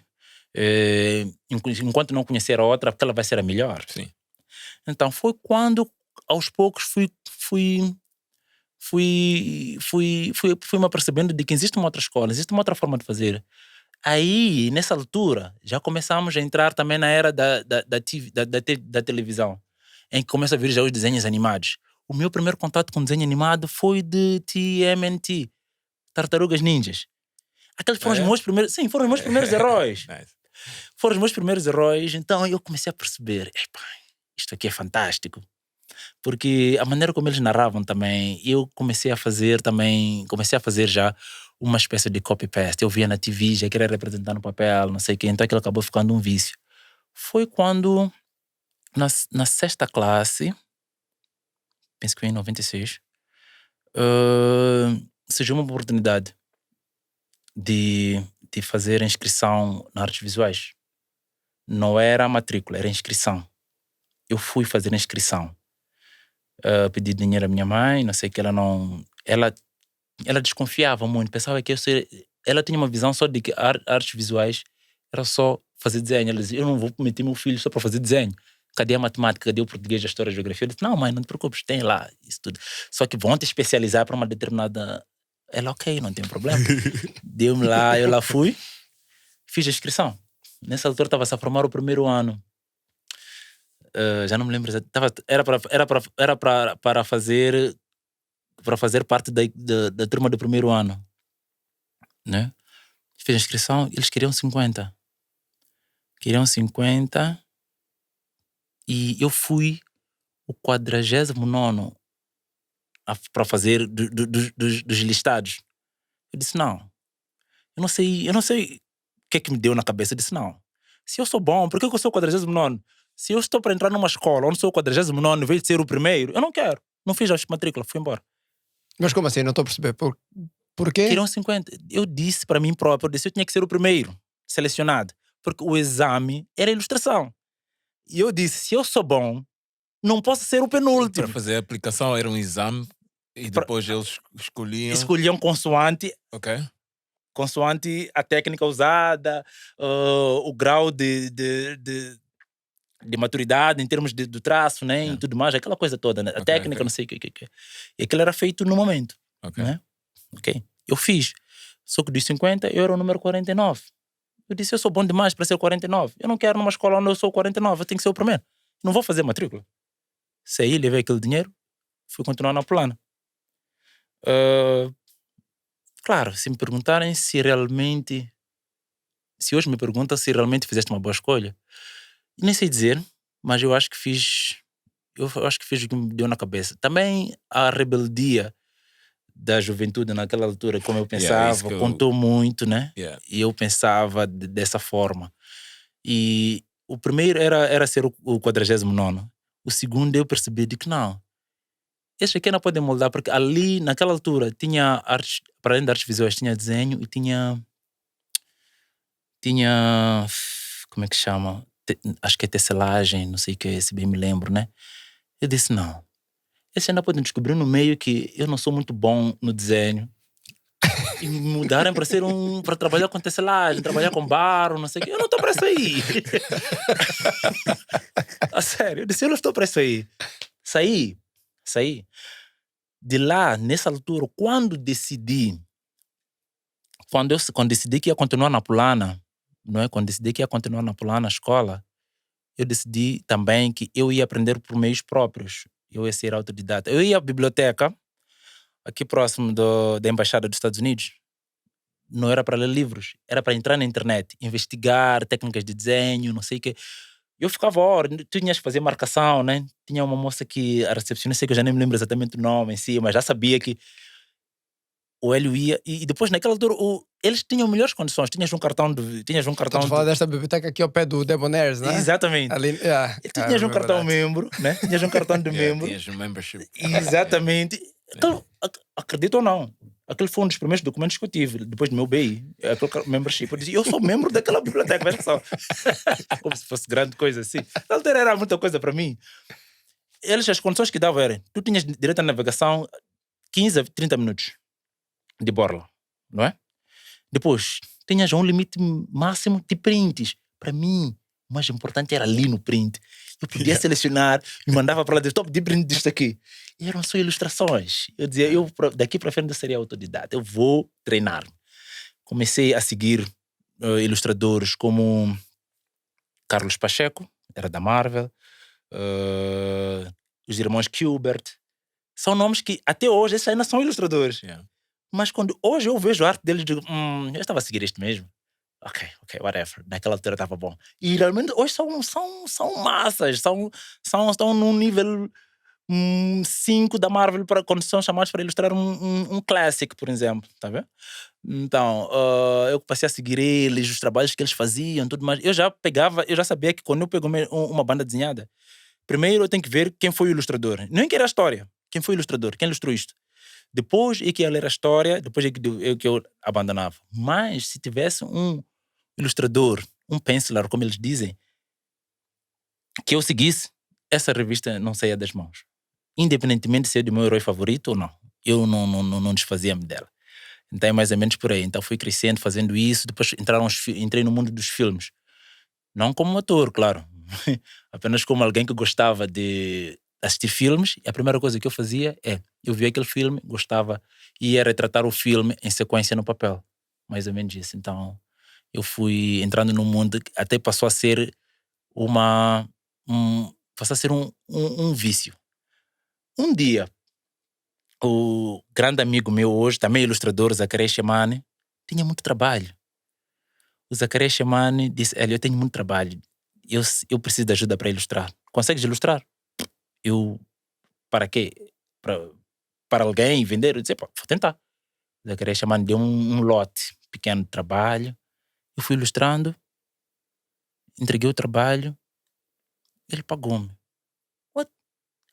Enquanto não conhecer a outra, porque ela vai ser a melhor. Sim. Então foi quando, aos poucos, fui me apercebendo de que existe uma outra escola, existe uma outra forma de fazer. Aí, nessa altura, já começamos a entrar também na era da televisão, em que começa a vir já os desenhos animados. O meu primeiro contato com desenho animado foi de TMNT, Tartarugas Ninjas. Aqueles foram os meus primeiros... Sim, foram os meus primeiros heróis. Nice. Foram os meus primeiros heróis. Então eu comecei a perceber, isto aqui é fantástico. Porque a maneira como eles narravam também, eu comecei a fazer já uma espécie de copy-paste. Eu via na TV, já queria representar no papel, não sei o quê. Então aquilo acabou ficando um vício. Foi quando, na sexta classe, penso que foi em 96, surgiu uma oportunidade de fazer inscrição nas artes visuais. Não era matrícula, era inscrição. Eu fui fazer a inscrição. Pedi dinheiro à minha mãe, não sei que ela desconfiava muito, pensava que ela tinha uma visão só de que artes visuais era só fazer desenho. Ela dizia, eu não vou meter meu filho só para fazer desenho. Cadê a matemática? Cadê o português, a história, a geografia? Eu disse, não, mãe, não te preocupes, tem lá isso tudo. Só que vão te especializar para uma determinada... Ela, ok, não tem problema. Deu-me lá, eu lá fui, fiz a inscrição. Nessa altura estava-se a formar o primeiro ano. Já não me lembro, era para fazer parte da turma do primeiro ano, né? Fiz a inscrição, eles queriam 50 e eu fui o 49º para fazer dos listados. Eu disse, não, eu não sei o que é que me deu na cabeça. Eu disse, não, se eu sou bom, por que eu sou o 49º? Se eu estou para entrar numa escola onde sou o 49º, em vez de ser o primeiro, eu não quero. Não fiz a matrícula, fui embora. Mas como assim? Não estou a perceber. Por quê? Queriam 50. Eu disse para mim próprio, eu tinha que ser o primeiro selecionado, porque o exame era ilustração. E eu disse, se eu sou bom, não posso ser o penúltimo. Para fazer a aplicação era um exame e depois eles escolhiam consoante. Ok. Consoante a técnica usada, o grau de de maturidade em termos do traço, né? E tudo mais, aquela coisa toda, né? A técnica, não sei o que. E aquilo era feito no momento. Né? Ok. Eu fiz. Só que dos 50 eu era o número 49. Eu disse, eu sou bom demais para ser 49. Eu não quero numa escola onde eu sou 49, eu tenho que ser o primeiro. Não vou fazer matrícula. Saí, levei aquele dinheiro, fui continuar na plana. Claro, se me perguntarem se realmente... Se hoje me perguntam se realmente fizeste uma boa escolha, nem sei dizer, mas eu acho que fiz... Eu acho que fiz o que me deu na cabeça. Também a rebeldia da juventude naquela altura, como eu pensava, contou muito, né? E eu pensava dessa forma. E o primeiro era ser o 49º. O segundo eu percebi de que não. Este aqui não pode moldar, porque ali, naquela altura, tinha artes, para além de artes visuais, tinha desenho e tinha... Como é que chama? Acho que é tecelagem, não sei o que, se bem me lembro, né? Eu disse, não. Esse ainda podem descobrir no meio que eu não sou muito bom no desenho. E me mudarem para trabalhar com tecelagem, trabalhar com barro, não sei o que. Eu não estou para isso aí. A sério, eu disse, eu não estou para isso aí. Saí. De lá, nessa altura, quando decidi que ia continuar na Polana, não é? Quando decidi que ia continuar na Polana, na escola, eu decidi também que eu ia aprender por meios próprios. Eu ia ser autodidata. Eu ia à biblioteca, aqui próximo da Embaixada dos Estados Unidos. Não era para ler livros, era para entrar na internet, investigar técnicas de desenho, não sei o quê. Eu ficava horas, tinhas que fazer marcação, né? Tinha uma moça que, a recepcionista, que eu já nem me lembro exatamente o nome em si, mas já sabia que o Hélio ia, e depois naquela altura eles tinham melhores condições, tinhas um cartão Estás a falar desta biblioteca aqui ao pé do Debonaires, não é? Exatamente. Ali, tinhas um cartão membro, né? Tinhas um cartão de membro. Tinhas um membership. Exatamente. Então, acredito ou não, aquele foi um dos primeiros documentos que eu tive, depois do meu BI, aquele membership. Eu disse, eu sou membro daquela biblioteca, veja só. Como se fosse grande coisa assim. Na altura era muita coisa para mim. As condições que davam eram, tu tinhas direito à navegação 15 a 30 minutos de borla, não é? Depois, tinhas um limite máximo de prints. Para mim, o mais importante era ali no print. Eu podia selecionar e mandava para lá, top de print disto aqui. E eram só ilustrações. Eu dizia, daqui para frente eu seria autodidata. Eu vou treinar. Comecei a seguir ilustradores como Carlos Pacheco, era da Marvel, os irmãos Kubert. São nomes que até hoje esses ainda são ilustradores. Mas quando hoje eu vejo a arte deles, digo, eu estava a seguir isto mesmo. Ok, whatever. Naquela altura estava bom. E realmente hoje são massas, estão num nível 5 da Marvel quando são chamados para ilustrar um clássico, por exemplo. Tá vendo? Então, eu passei a seguir eles, os trabalhos que eles faziam, tudo mais. Eu já sabia que quando eu pego uma banda desenhada, primeiro eu tenho que ver quem foi o ilustrador. Nem que era a história. Quem foi o ilustrador? Quem ilustrou isto? Depois é que eu ler a história, depois é que eu abandonava. Mas se tivesse um ilustrador, um penciler, como eles dizem, que eu seguisse, essa revista não saía das mãos. Independentemente de ser do meu herói favorito ou não. Eu não desfazia-me dela. Então é mais ou menos por aí. Então fui crescendo, fazendo isso. Depois entrei no mundo dos filmes. Não como ator, claro. Apenas como alguém que gostava de assistir filmes, e a primeira coisa que eu fazia eu via aquele filme, gostava, e ia retratar o filme em sequência no papel, mais ou menos isso. Então eu fui entrando num mundo que até passou a ser um vício. Um dia, o grande amigo meu hoje, também ilustrador, Zacarias Chamane, tinha muito trabalho. O Zacarias Chamane disse, eu tenho muito trabalho, eu preciso de ajuda para ilustrar. Consegues ilustrar? Eu, para quê? Para alguém vender? Eu disse, vou tentar. O Zacarias Chamane deu um lote pequeno de trabalho. Eu fui ilustrando, entreguei o trabalho, ele pagou-me.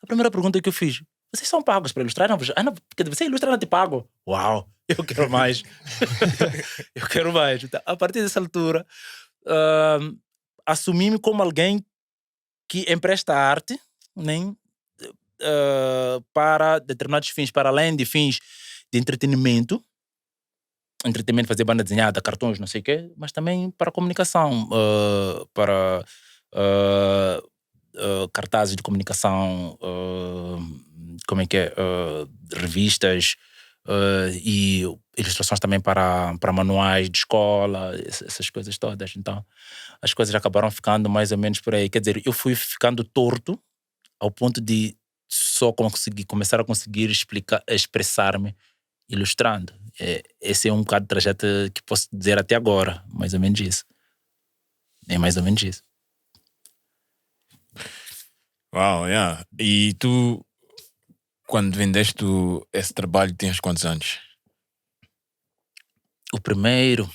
A primeira pergunta que eu fiz, vocês são pagos para ilustrar? Não, porque você ilustra, não te pago. Uau, eu quero mais. Eu quero mais. Então, a partir dessa altura, assumi-me como alguém que empresta arte, nem para determinados fins, para além de fins de entretenimento, fazer banda desenhada, cartões, não sei o quê, mas também para comunicação, para cartazes de comunicação, revistas e ilustrações também para manuais de escola, essas coisas todas. Então, as coisas acabaram ficando mais ou menos por aí. Quer dizer, eu fui ficando torto ao ponto de só começar a conseguir expressar-me ilustrando. Esse é um bocado de trajeto que posso dizer até agora, mais ou menos isso. É mais ou menos isso. Uau, yeah. E tu, quando vendeste esse trabalho, tinhas quantos anos? O primeiro,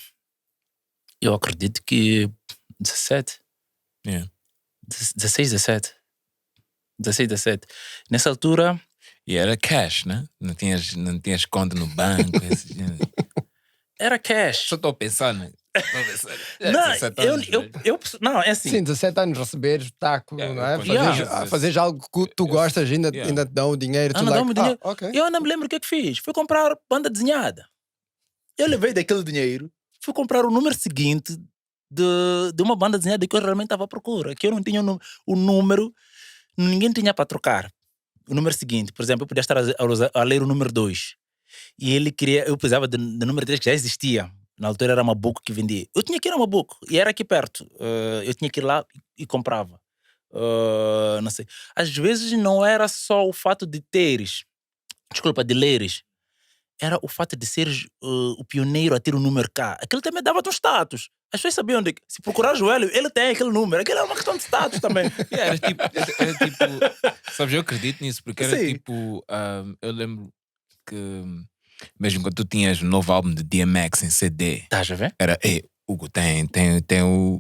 eu acredito que 17. Yeah. 16, 17. Nessa altura... E era cash, né? Não tinhas conta no banco. Era cash. Só estou pensando. Não, é assim. Sim, 17 anos receberes taco, não é? Fazer algo que tu gostas, ainda te dão o dinheiro. Dinheiro. Okay. Eu não me lembro o que é que fiz. Fui comprar banda desenhada. Eu levei daquele dinheiro, fui comprar o número seguinte de uma banda desenhada que eu realmente estava à procura. Que eu não tinha o número, ninguém tinha para trocar. O número seguinte, por exemplo, eu podia estar a ler o número 2. E ele queria, eu precisava do número 3 que já existia. Na altura era uma book que vendia. Eu tinha que ir a uma book e era aqui perto. Eu tinha que ir lá e comprava. Não sei. Às vezes não era só o fato de de leres. Era o fato de seres o pioneiro a ter o número K. Aquilo também dava-te um status. As pessoas sabiam de que se procurar Joelho, ele tem aquele número. Aquilo era uma questão de status também. Era tipo, sabes, eu acredito nisso, porque era tipo, eu lembro que mesmo quando tu tinhas o novo álbum de DMX em CD, estás a ver? Era, Hugo, tem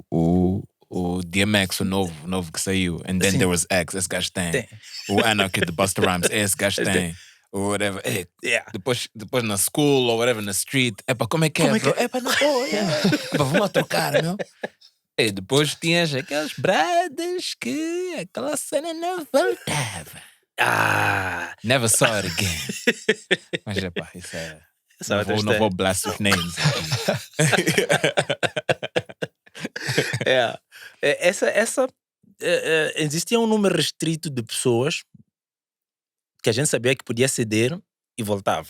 o DMX, o novo que saiu, and then there was X, esse gajo tem. O Anarchy de Busta Rhymes, esse gajo tem. Ou whatever. Depois na school ou whatever, na street. Como é que é, bro? Na boa, vamos trocar, meu. E depois tinhas aqueles bradas que aquela cena não voltava. Never saw it again. Mas isso é... Não vou blast with names. Existia um número restrito de pessoas que a gente sabia que podia ceder e voltava.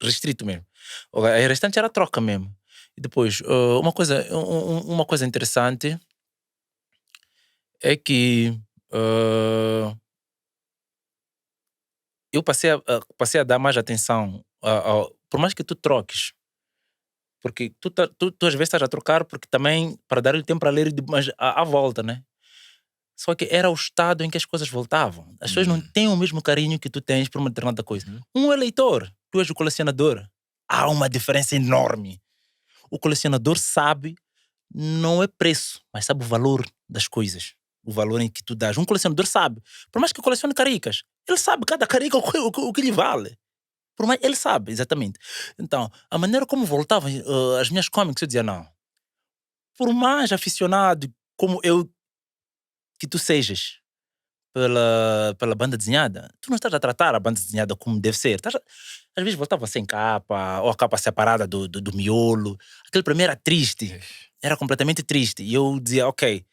Restrito mesmo. O restante era troca mesmo. E depois, uma coisa interessante é que eu passei a dar mais atenção por mais que tu troques, porque tu às vezes estás a trocar porque também para dar o tempo para ler mas à volta, né? Só que era o estado em que as coisas voltavam. As pessoas não têm o mesmo carinho que tu tens por uma determinada coisa. Um é leitor, tu és o colecionador. Há uma diferença enorme. O colecionador sabe, não é preço, mas sabe o valor das coisas. O valor em que tu dás. Um colecionador sabe. Por mais que colecione caricas, ele sabe cada carica o que lhe vale. Por mais, ele sabe, exatamente. Então, a maneira como voltavam as minhas cómics, eu dizia, não. Por mais aficionado como eu que tu sejas pela banda desenhada, tu não estás a tratar a banda desenhada como deve ser. Às vezes voltava sem capa, ou a capa separada do miolo. Aquele para mim era triste. Era completamente triste. E eu dizia, ok,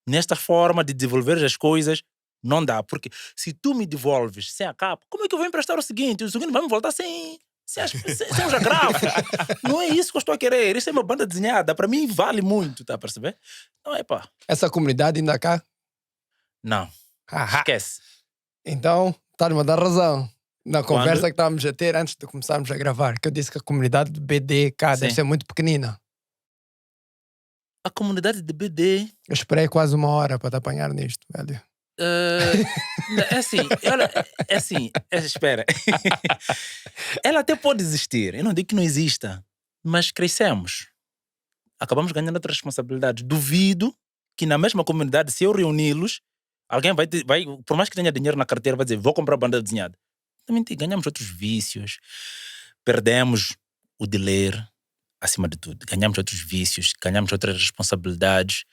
nesta forma de desenvolver as coisas, não dá. Porque se tu me devolves sem a capa, como é que eu vou emprestar o seguinte? O seguinte vai me voltar sem os agrafos. Não é isso que eu estou a querer. Isso é uma banda desenhada. Para mim vale muito, tá a perceber? Não é pá. Essa comunidade ainda cá? Não. Esquece. Então, estás-me a dar razão. Na conversa que estávamos a ter antes de começarmos a gravar, que eu disse que a comunidade de BD cá deve ser muito pequenina. A comunidade de BD... Eu esperei quase 1 hora para te apanhar nisto, velho. Espera. Ela até pode existir. Eu não digo que não exista. Mas crescemos. Acabamos ganhando outras responsabilidades. Duvido que na mesma comunidade, se eu reuni-los, alguém vai, por mais que tenha dinheiro na carteira, vai dizer, vou comprar banda desenhada. Também ganhamos outros vícios. Perdemos o de ler, acima de tudo. Ganhamos outros vícios, ganhamos outras responsabilidades.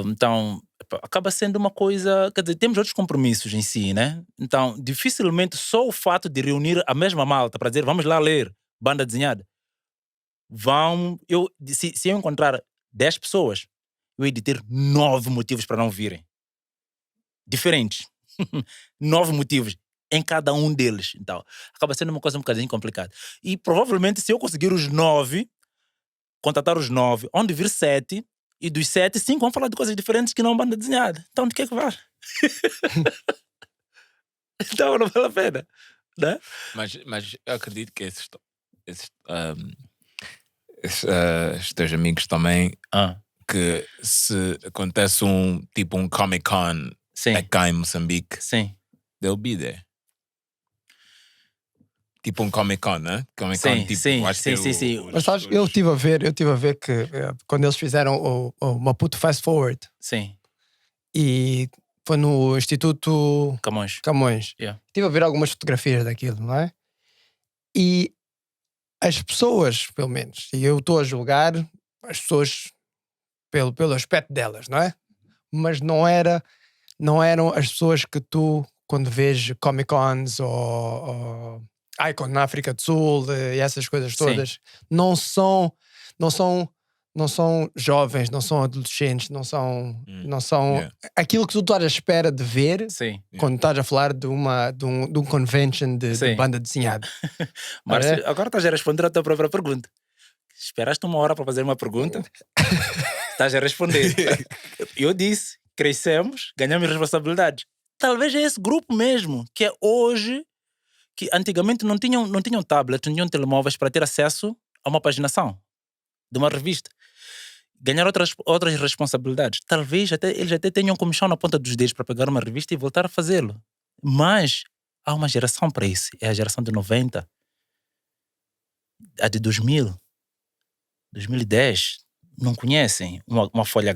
Então, acaba sendo uma coisa... Quer dizer, temos outros compromissos em si, né? Então, dificilmente só o fato de reunir a mesma malta para dizer, vamos lá ler banda desenhada. Se eu encontrar 10 pessoas eu hei de ter 9 motivos para não virem. Diferentes. 9 motivos em cada um deles. Então, acaba sendo uma coisa um bocadinho complicada. E provavelmente, se eu conseguir os 9, contatar os 9, onde vir 7, e dos 7, 5 vão falar de coisas diferentes que não banda desenhada. Então, de que é que vale? Então, não vale a pena. Né? Mas eu acredito que esses teus amigos também, que se acontece um Comic Con cá em Moçambique, they'll be there. Tipo um Comic Con, né? Comic Con, sim. Mas sabes, eu estive a ver que quando eles fizeram o Maputo Fast Forward, e foi no Instituto Camões. Estive a ver algumas fotografias daquilo, não é? E as pessoas, pelo menos, e eu estou a julgar as pessoas pelo aspecto delas, não é? Mas não eram as pessoas que tu, quando vês Comic Cons ou Icon na África do Sul e essas coisas todas, não são jovens, não são adolescentes, não são aquilo que tu estás à espera de ver quando estás a falar de um convention de banda desenhada. Márcio, agora estás a responder a tua própria pergunta. Esperaste 1 hora para fazer uma pergunta? Estás a responder. Eu disse, crescemos, ganhamos responsabilidades. Talvez é esse grupo mesmo, que é hoje, que antigamente não tinham tablet, não tinham telemóveis para ter acesso a uma paginação de uma revista. Ganhar outras responsabilidades. Talvez eles até tenham comichão na ponta dos dedos para pegar uma revista e voltar a fazê-lo. Mas há uma geração para isso. É a geração de 90. A de 2000. 2010. Não conhecem uma folha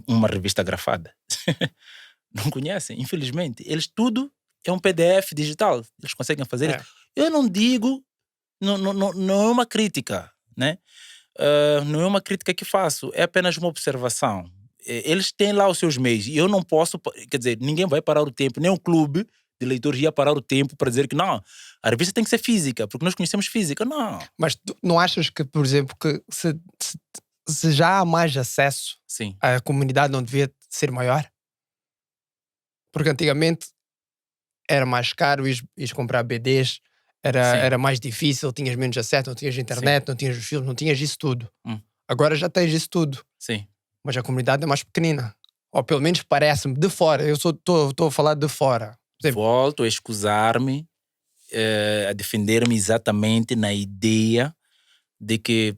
uma revista grafada. Não conhecem, infelizmente. Eles tudo é um PDF digital. Eles conseguem fazer isso. Eu não digo, não é uma crítica, né? Não é uma crítica que faço, é apenas uma observação. Eles têm lá os seus meios e eu não posso, quer dizer, ninguém vai parar o tempo, nem um clube de leitores ia parar o tempo para dizer que não, a revista tem que ser física, porque nós conhecemos física, não. Mas tu não achas que, por exemplo, que se já há mais acesso, a comunidade não devia ser maior? Porque antigamente era mais caro ir comprar BDs, era mais difícil, tinhas menos acesso, não tinhas internet, não tinhas os filmes, não tinhas isso tudo. Agora já tens isso tudo. Mas a comunidade é mais pequenina. Ou pelo menos parece-me, de fora. Eu estou a falar de fora. Volto a escusar-me, a defender-me exatamente na ideia de que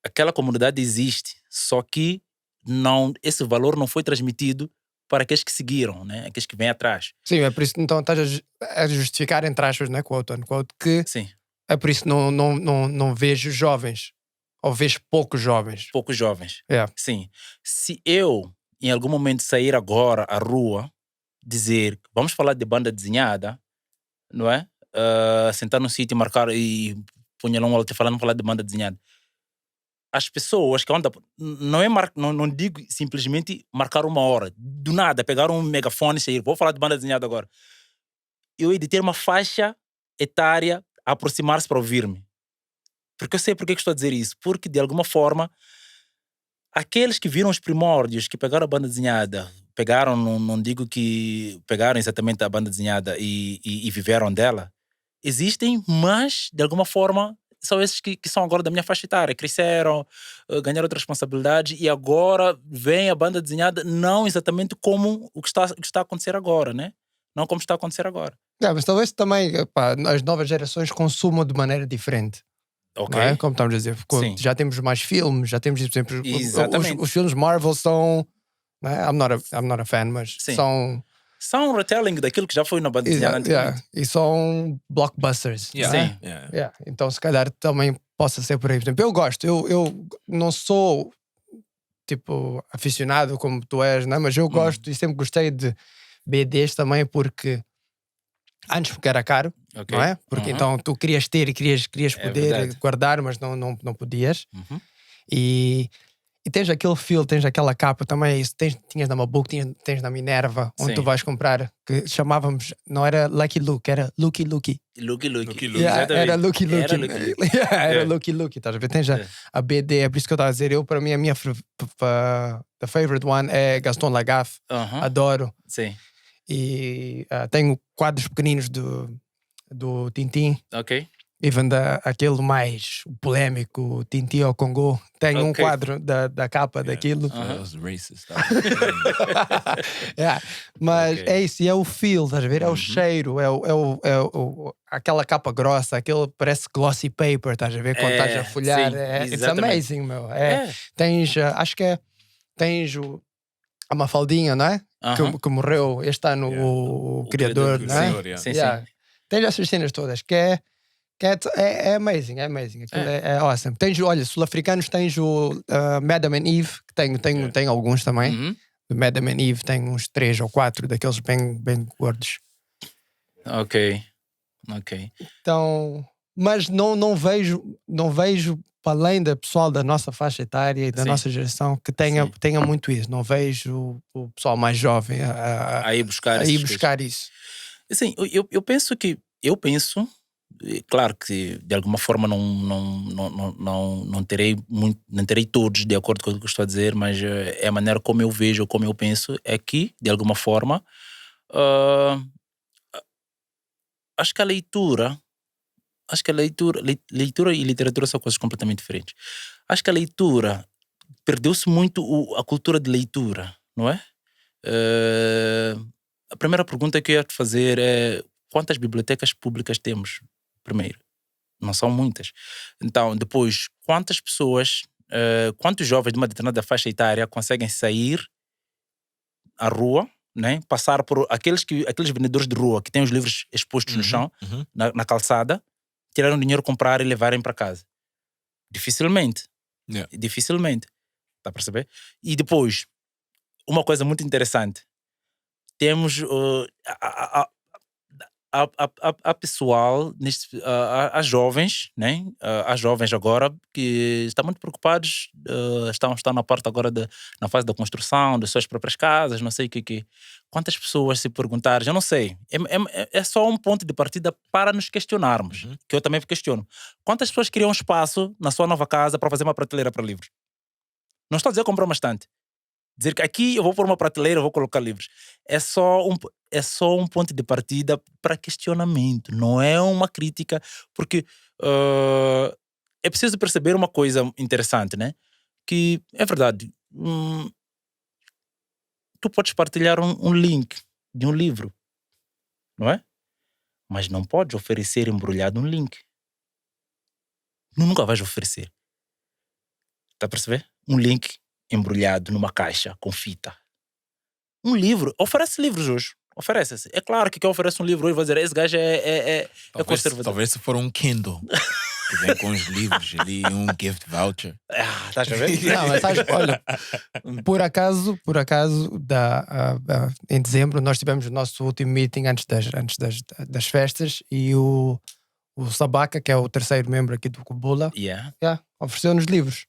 aquela comunidade existe, só que esse valor não foi transmitido para aqueles que seguiram, né? Aqueles que vêm atrás. Sim, é por isso que então estás a justificar, entre aspas, né? Quote unquote, que é por isso que não vejo jovens, ou vejo poucos jovens. Poucos jovens. Sim. Se eu, em algum momento, sair agora à rua, dizer, vamos falar de banda desenhada, não é? Sentar num sítio, marcar e punha lá um alto falando, falar de banda desenhada. As pessoas que andam, não digo simplesmente marcar 1 hora, do nada, pegar um megafone e sair, vou falar de banda desenhada agora. Eu hei de ter uma faixa etária a aproximar-se para ouvir-me. Porque eu sei porque que estou a dizer isso. Porque, de alguma forma, aqueles que viram os primórdios, que pegaram a banda desenhada, pegaram, não digo que pegaram exatamente a banda desenhada e viveram dela, existem, mas, de alguma forma, são esses que são agora da minha faixa etária, cresceram, ganharam outras responsabilidades e agora vem a banda desenhada não exatamente como o que está a acontecer agora, né? Não como está a acontecer agora. Mas talvez também as novas gerações consumam de maneira diferente. Não é? Como estamos a dizer, já temos mais filmes, já temos, por exemplo, os filmes Marvel são, não é? I'm not a fan, mas são um retelling daquilo que já foi na banda desenhada antigamente. E são blockbusters. Então se calhar também possa ser por aí. Por exemplo, eu gosto, eu não sou tipo aficionado como tu és, não é? Mas eu gosto e sempre gostei de BDs também porque antes porque era caro, não é? Porque então tu querias ter e querias poder guardar, mas não podias. E E tens aquele feel, tens aquela capa também, isso. Tinhas na Mabuco, tens na Minerva, onde Sim. tu vais comprar, que chamávamos, não era Lucky Luke, era Lucky Lucky. Lucky. Yeah, era Lucky Luke. Era Lucky. Era Lucky Luke, estás a ver? Tens a BD, é por isso que eu estava a dizer. Para mim, a minha the favorite one é Gaston Lagaffe. Adoro. Sim. E tenho quadros pequeninos do Tintin. Ok. Even aquele mais polémico, Tintin ao Congo. Tenho um quadro da capa daquilo. Those racist. Mas é isso, e é o feel, estás a ver? É o cheiro, aquela capa grossa, aquele parece glossy paper, estás a ver? Quando estás a folhar. Sim, It's amazing, meu. Tens, acho que tens a Mafaldinha, não é? Que morreu este ano, o criador, não é? Sim. Tens essas cenas todas, que é amazing, é amazing. Aquilo é awesome. Tens, olha, sul-africanos, tens o Madame and Eve, que tenho alguns também. O Madame and Eve tem uns 3 ou 4 daqueles bem gordos. Ok. Então, mas não vejo para além do pessoal da nossa faixa etária e da nossa geração que tenha muito isso. Não vejo o pessoal mais jovem a ir buscar isso. Assim, eu penso, claro que de alguma forma não terei todos de acordo com o que eu estou a dizer, mas é a maneira como eu vejo, como eu penso, é que de alguma forma acho que a leitura e literatura são coisas completamente diferentes. Acho que a leitura perdeu-se muito a cultura de leitura, não é? A primeira pergunta que eu ia te fazer é: quantas bibliotecas públicas temos? Primeiro, não são muitas. Então, depois, quantas pessoas, quantos jovens de uma determinada faixa etária conseguem sair à rua, né? Passar por aqueles vendedores de rua que têm os livros expostos no chão, na calçada, tiraram dinheiro, comprar e levarem para casa? Dificilmente. Dificilmente. Está a perceber? E depois, uma coisa muito interessante. Temos a pessoal, as jovens, né? As jovens agora que estão muito preocupados, estão na parte agora na fase da construção das suas próprias casas, não sei o que. Quantas pessoas se perguntarem, eu não sei, é só um ponto de partida para nos questionarmos, que eu também questiono. Quantas pessoas queriam um espaço na sua nova casa para fazer uma prateleira para livros? Não estou a dizer comprar uma estante. Dizer que aqui eu vou pôr uma prateleira, eu vou colocar livros. É só um ponto de partida para questionamento, não é uma crítica, porque é preciso perceber uma coisa interessante, né? Que é verdade, tu podes partilhar um link de um livro, não é? Mas não podes oferecer embrulhado um link. Nunca vais oferecer. Está a perceber? Um link embrulhado numa caixa com fita. Um livro, oferece livros hoje. Oferece-se. É claro que quem oferece um livro hoje vai dizer: esse gajo é conservador. Talvez se for um Kindle que vem com os livros ali, um gift voucher. Estás a ver? Não, mas sabes, olha, por acaso em dezembro nós tivemos o nosso último meeting antes das festas e o Sabaca, que é o terceiro membro aqui do Kubula, ofereceu-nos livros.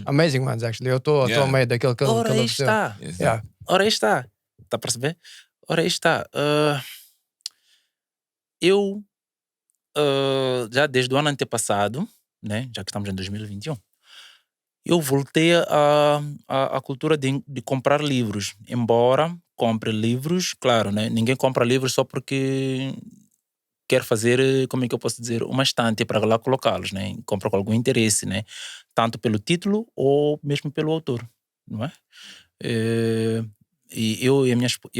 Amazing ones, actually. Eu estou ao meio daquele que ele ofereceu. Ora aí está. Está a perceber? Ora aí está. Eu já desde o ano antepassado, né, já que estamos em 2021, eu voltei à cultura de comprar livros. Embora compre livros, claro, né, ninguém compra livros só porque quer fazer, como é que eu posso dizer, uma estante para lá colocá-los, né? Compra com algum interesse, né? Tanto pelo título ou mesmo pelo autor, não é? E eu e a minha esposa,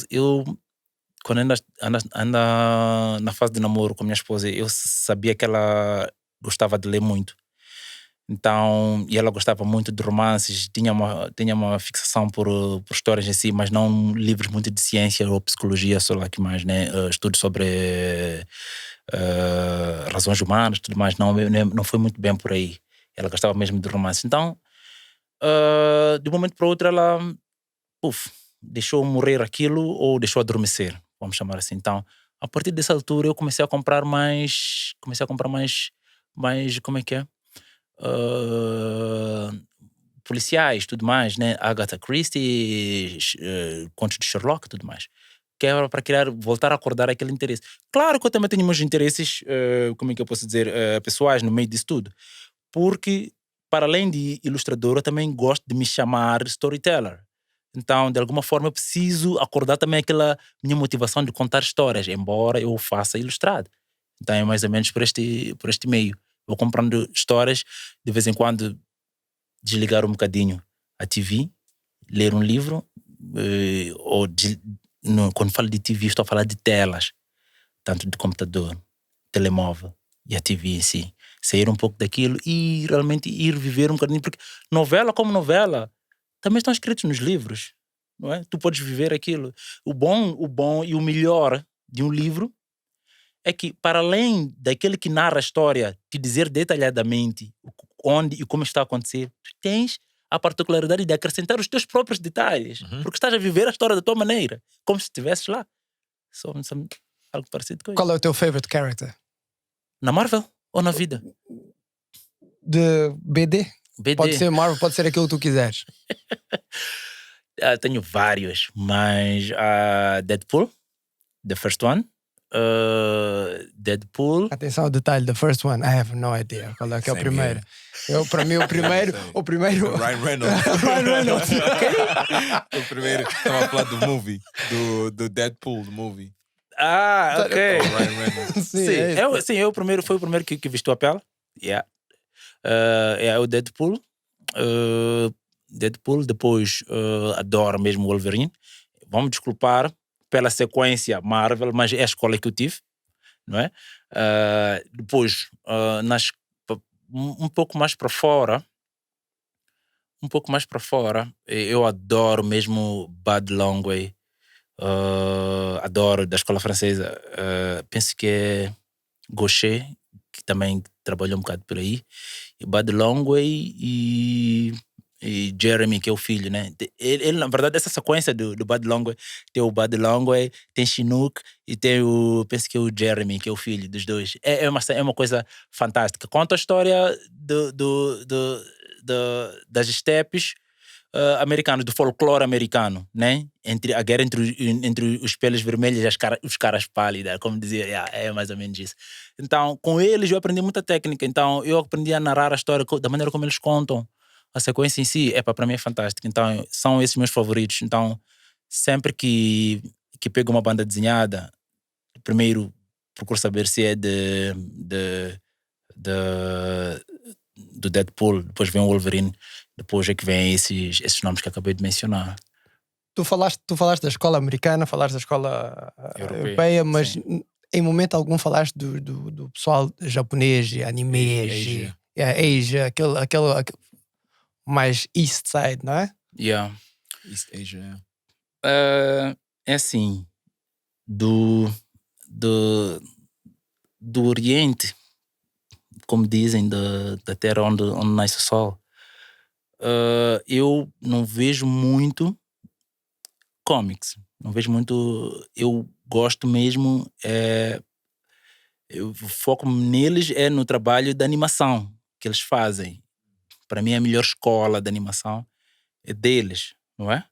eu quando anda na fase de namoro com a minha esposa, eu sabia que ela gostava de ler muito. Então, e ela gostava muito de romances, tinha uma fixação por histórias em si, mas não livros muito de ciência ou psicologia, sei lá que mais, né? Estudos sobre razões humanas, tudo mais, não foi muito bem por aí. Ela gostava mesmo de romances. Então, de um momento para o outro, ela deixou morrer aquilo ou deixou adormecer, vamos chamar assim. Então, a partir dessa altura, eu comecei a comprar mais, como é que é? policiais, tudo mais, né? Agatha Christie, contos de Sherlock, tudo mais. Que era para voltar a acordar aquele interesse. Claro que eu também tenho meus interesses, como é que eu posso dizer, pessoais no meio disso tudo. Porque, para além de ilustrador, eu também gosto de me chamar storyteller. Então, de alguma forma, eu preciso acordar também aquela minha motivação de contar histórias, embora eu faça ilustrado. Então, é mais ou menos por este meio. Vou comprando histórias, de vez em quando desligar um bocadinho a TV, ler um livro, quando falo de TV, estou a falar de telas, tanto de computador, telemóvel e a TV em si. Sair um pouco daquilo e realmente ir viver um bocadinho, porque novela como novela também estão escritos nos livros, não é? Tu podes viver aquilo. O bom e o melhor de um livro é que, para além daquele que narra a história, te dizer detalhadamente onde e como está a acontecer, tu tens a particularidade de acrescentar os teus próprios detalhes, porque estás a viver a história da tua maneira, como se estivesses lá. Só algo parecido com isso. Qual é o teu favorite character? Na Marvel ou na vida? De BD? BD. Pode ser Marvel, pode ser aquilo que tu quiseres. Tenho vários, mas Deadpool, the first one. Deadpool. Atenção ao detalhe, the first one, I have no idea qual é que é o primeiro. Para mim, o primeiro. Ryan Reynolds. Ryan Reynolds. O primeiro, estava a falar do movie, do Deadpool, do movie. Ok. Ryan Reynolds. Sim, foi o primeiro que vestiu a pele. Yeah. É o Deadpool. Deadpool, depois adoro mesmo o Wolverine. Vamos desculpar pela sequência Marvel, mas é a escola que eu tive, não é? Depois, um pouco mais para fora, eu adoro mesmo Bud Longway, adoro da escola francesa, penso que é Gaucher, que também trabalhou um bocado por aí, e Bud Longway e Jeremy, que é o filho, né? Ele, na verdade, essa sequência do Bud Longway, tem o Bud Longway, tem Chinook e tem penso que é o Jeremy, que é o filho dos dois. É uma coisa fantástica. Conta a história das estepes americanos, do folclore americano, né? A guerra entre os peles vermelhos e os caras pálidas, como dizia, é mais ou menos isso. Então, com eles eu aprendi muita técnica. Então, eu aprendi a narrar a história da maneira como eles contam. A sequência em si, para mim é fantástica. Então, são esses meus favoritos. Então, sempre que pego uma banda desenhada, primeiro procuro saber se é do Deadpool, depois vem o Wolverine, depois é que vem esses nomes que acabei de mencionar. Tu falaste da escola americana, falaste da escola europeia, mas sim, em momento algum falaste do pessoal japonês, anime, Asia, aquele mais East Side, não é? Yeah. East Asia. É assim, do Oriente, como dizem, da terra onde nasce o sol, eu não vejo muito comics, não vejo muito. Eu gosto mesmo, eu foco neles no trabalho da animação que eles fazem. Para mim, a melhor escola de animação é deles, não é?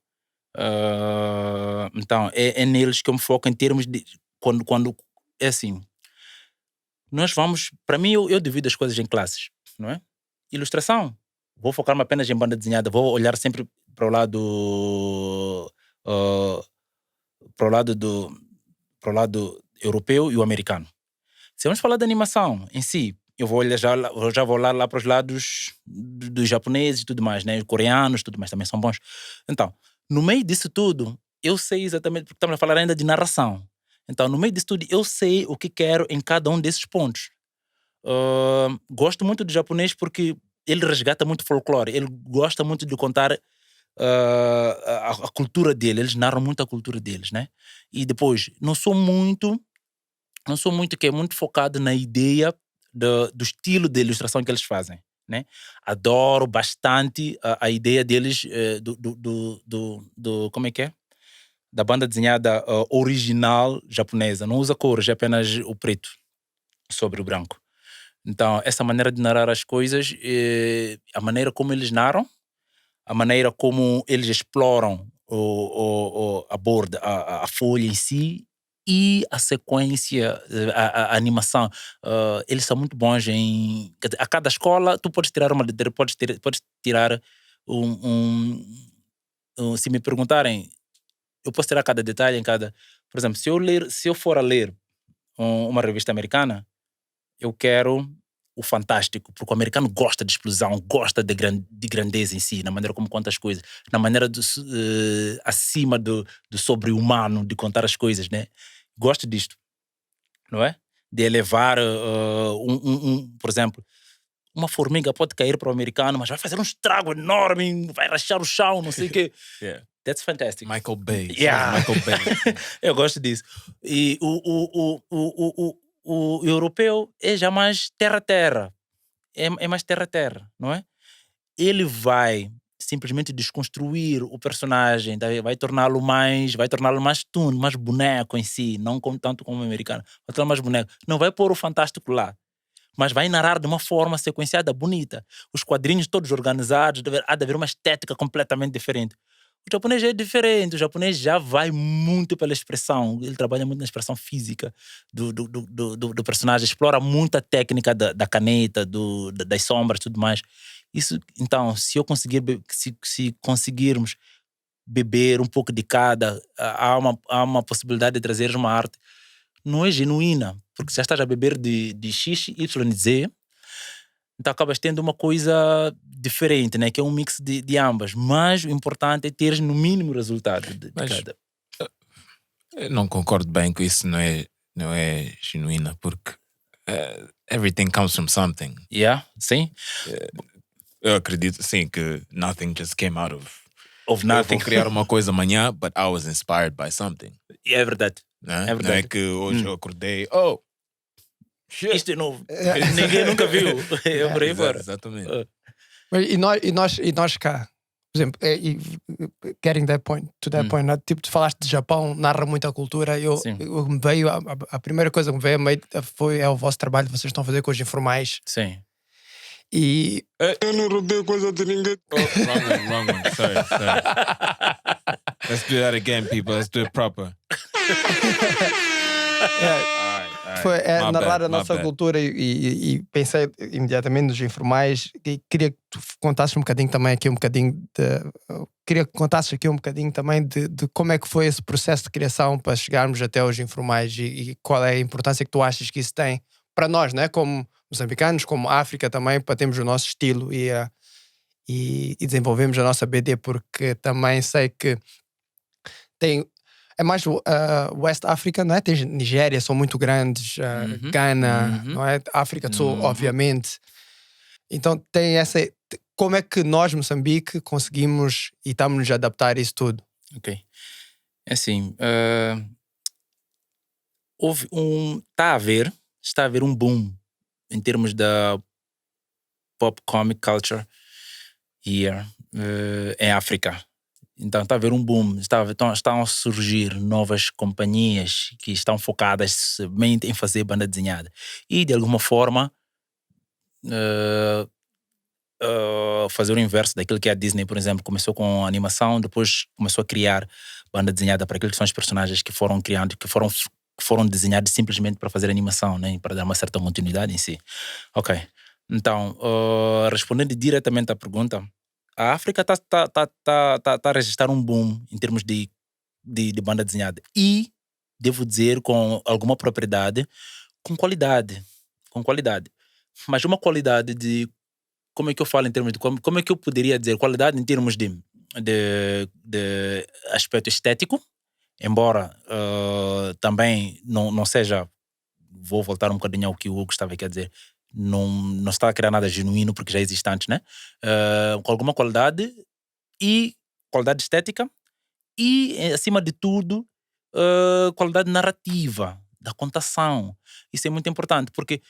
Então, é neles que eu me foco em termos de... Quando é assim, nós vamos... Para mim, eu divido as coisas em classes, não é? Ilustração, vou focar-me apenas em banda desenhada, vou olhar sempre para o lado europeu e o americano. Se vamos falar de animação em si, eu já vou lá para os lados dos japoneses e tudo mais, né? Os coreanos, tudo mais, também são bons. Então, no meio disso tudo, eu sei exatamente, porque estamos a falar ainda de narração. Então, no meio disso tudo, eu sei o que quero em cada um desses pontos. Gosto muito do japonês porque ele resgata muito folclore, ele gosta muito de contar a cultura dele, eles narram muito a cultura deles, né? E depois, não sou muito que é muito focado na ideia do estilo de ilustração que eles fazem, né? Adoro bastante a ideia deles como é que é? Da banda desenhada original japonesa. Não usa cores, é apenas o preto sobre o branco. Então, essa maneira de narrar as coisas, a maneira como eles narram, a maneira como eles exploram a borda, a folha em si e a sequência, a animação. Eles são muito bons em... A cada escola tu podes tirar podes tirar se me perguntarem, eu posso tirar cada detalhe em cada... Por exemplo, se eu for a ler uma revista americana, eu quero o fantástico, porque o americano gosta de explosão, gosta de grandeza em si, na maneira como conta as coisas, na maneira acima do sobre-humano, de contar as coisas, né? Gosto disto, não é? De elevar, por exemplo, uma formiga pode cair para o americano, mas vai fazer um estrago enorme, vai rachar o chão, não sei o quê. Yeah. That's fantastic. Michael Bay. Yeah. Michael Bay. Eu gosto disso. E o europeu é já mais terra-terra. É mais terra-terra, não é? Ele vai simplesmente desconstruir o personagem, vai torná-lo mais toon, mais boneco em si, não tanto como o americano. Vai torná-lo mais boneco. Não vai pôr o fantástico lá, mas vai narrar de uma forma sequenciada, bonita. Os quadrinhos todos organizados, há de haver uma estética completamente diferente. O japonês é diferente, o japonês já vai muito pela expressão, ele trabalha muito na expressão física do personagem, explora muito a técnica da caneta, das sombras e tudo mais. Isso, então, se conseguirmos beber um pouco de cada, há uma possibilidade de trazer uma arte, não é genuína, porque já estás a beber de X, Y e Z, então acabas tendo uma coisa diferente, né? Que é um mix de ambas. Mas o importante é teres no mínimo resultado de cada. Eu não concordo bem com isso, não é genuína, porque everything comes from something. Yeah, sim. Eu acredito, sim, que nothing just came out of nothing. Eu vou criar uma coisa amanhã, but I was inspired by something. É verdade. Né? É verdade. Não é que hoje eu acordei, shit. Isto é novo. Ninguém nunca viu. Eu por aí fora. Exatamente. E nós cá, por exemplo, getting that point, to that point, né? Tipo, tu falaste de Japão, narra muito a cultura. Me veio, a primeira coisa que me veio foi o vosso trabalho que vocês estão a fazer com os informais. Sim. E Eu não roubei coisa de ninguém. Wrong one. Sorry. Let's do that again, people. Let's do it proper. Foi narrar a nossa cultura e pensei imediatamente nos informais e queria que tu contasses um bocadinho também aqui queria que contasses aqui um bocadinho também de como é que foi esse processo de criação para chegarmos até os informais e qual é a importância que tu achas que isso tem para nós, né? Como moçambicanos, como África também, para termos o nosso estilo e desenvolvermos a nossa BD, porque também sei que é mais West África, não é? Tem Nigéria, são muito grandes, Ghana, não é? África do Sul, obviamente. Então tem essa... Como é que nós, Moçambique, conseguimos e estamos a adaptar isso tudo? Ok. É assim, está a haver um boom em termos da pop comic culture here em África. Então está a haver um boom, estão a surgir novas companhias que estão focadas somente em fazer banda desenhada. E de alguma forma fazer o inverso daquilo que a Disney, por exemplo, começou com animação, depois começou a criar banda desenhada para aqueles que são os personagens que foram criados, que foram desenhados simplesmente para fazer animação, né? Para dar uma certa continuidade em si. Ok. Então, respondendo diretamente à pergunta, a África está a registrar um boom em termos de banda desenhada. E, devo dizer, com alguma propriedade, com qualidade. Mas uma qualidade de... Como é que eu falo em termos de... Como é que eu poderia dizer? Qualidade em termos de aspecto estético, embora também não seja... Vou voltar um bocadinho ao que o Hugo estava aqui a dizer. Não está a criar nada genuíno, porque já existe antes, né? Com alguma qualidade estética e, acima de tudo, qualidade narrativa, da contação. Isso é muito importante, porque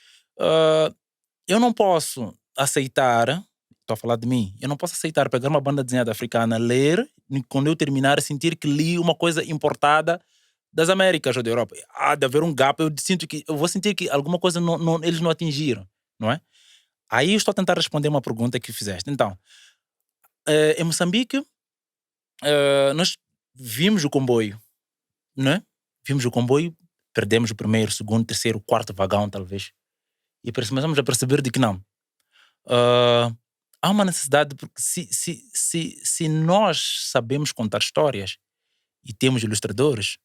eu não posso aceitar, estou a falar de mim, eu não posso aceitar pegar uma banda desenhada africana, ler, e quando eu terminar, sentir que li uma coisa importada das Américas ou da Europa. Há de haver um gap, eu vou sentir que alguma coisa eles não atingiram, não é? Aí eu estou a tentar responder uma pergunta que fizeste. Então, em Moçambique, nós vimos o comboio, né? Vimos o comboio, perdemos o primeiro, segundo, terceiro, quarto vagão, talvez. E começamos a perceber de que não. Há uma necessidade, porque se nós sabemos contar histórias e temos ilustradores,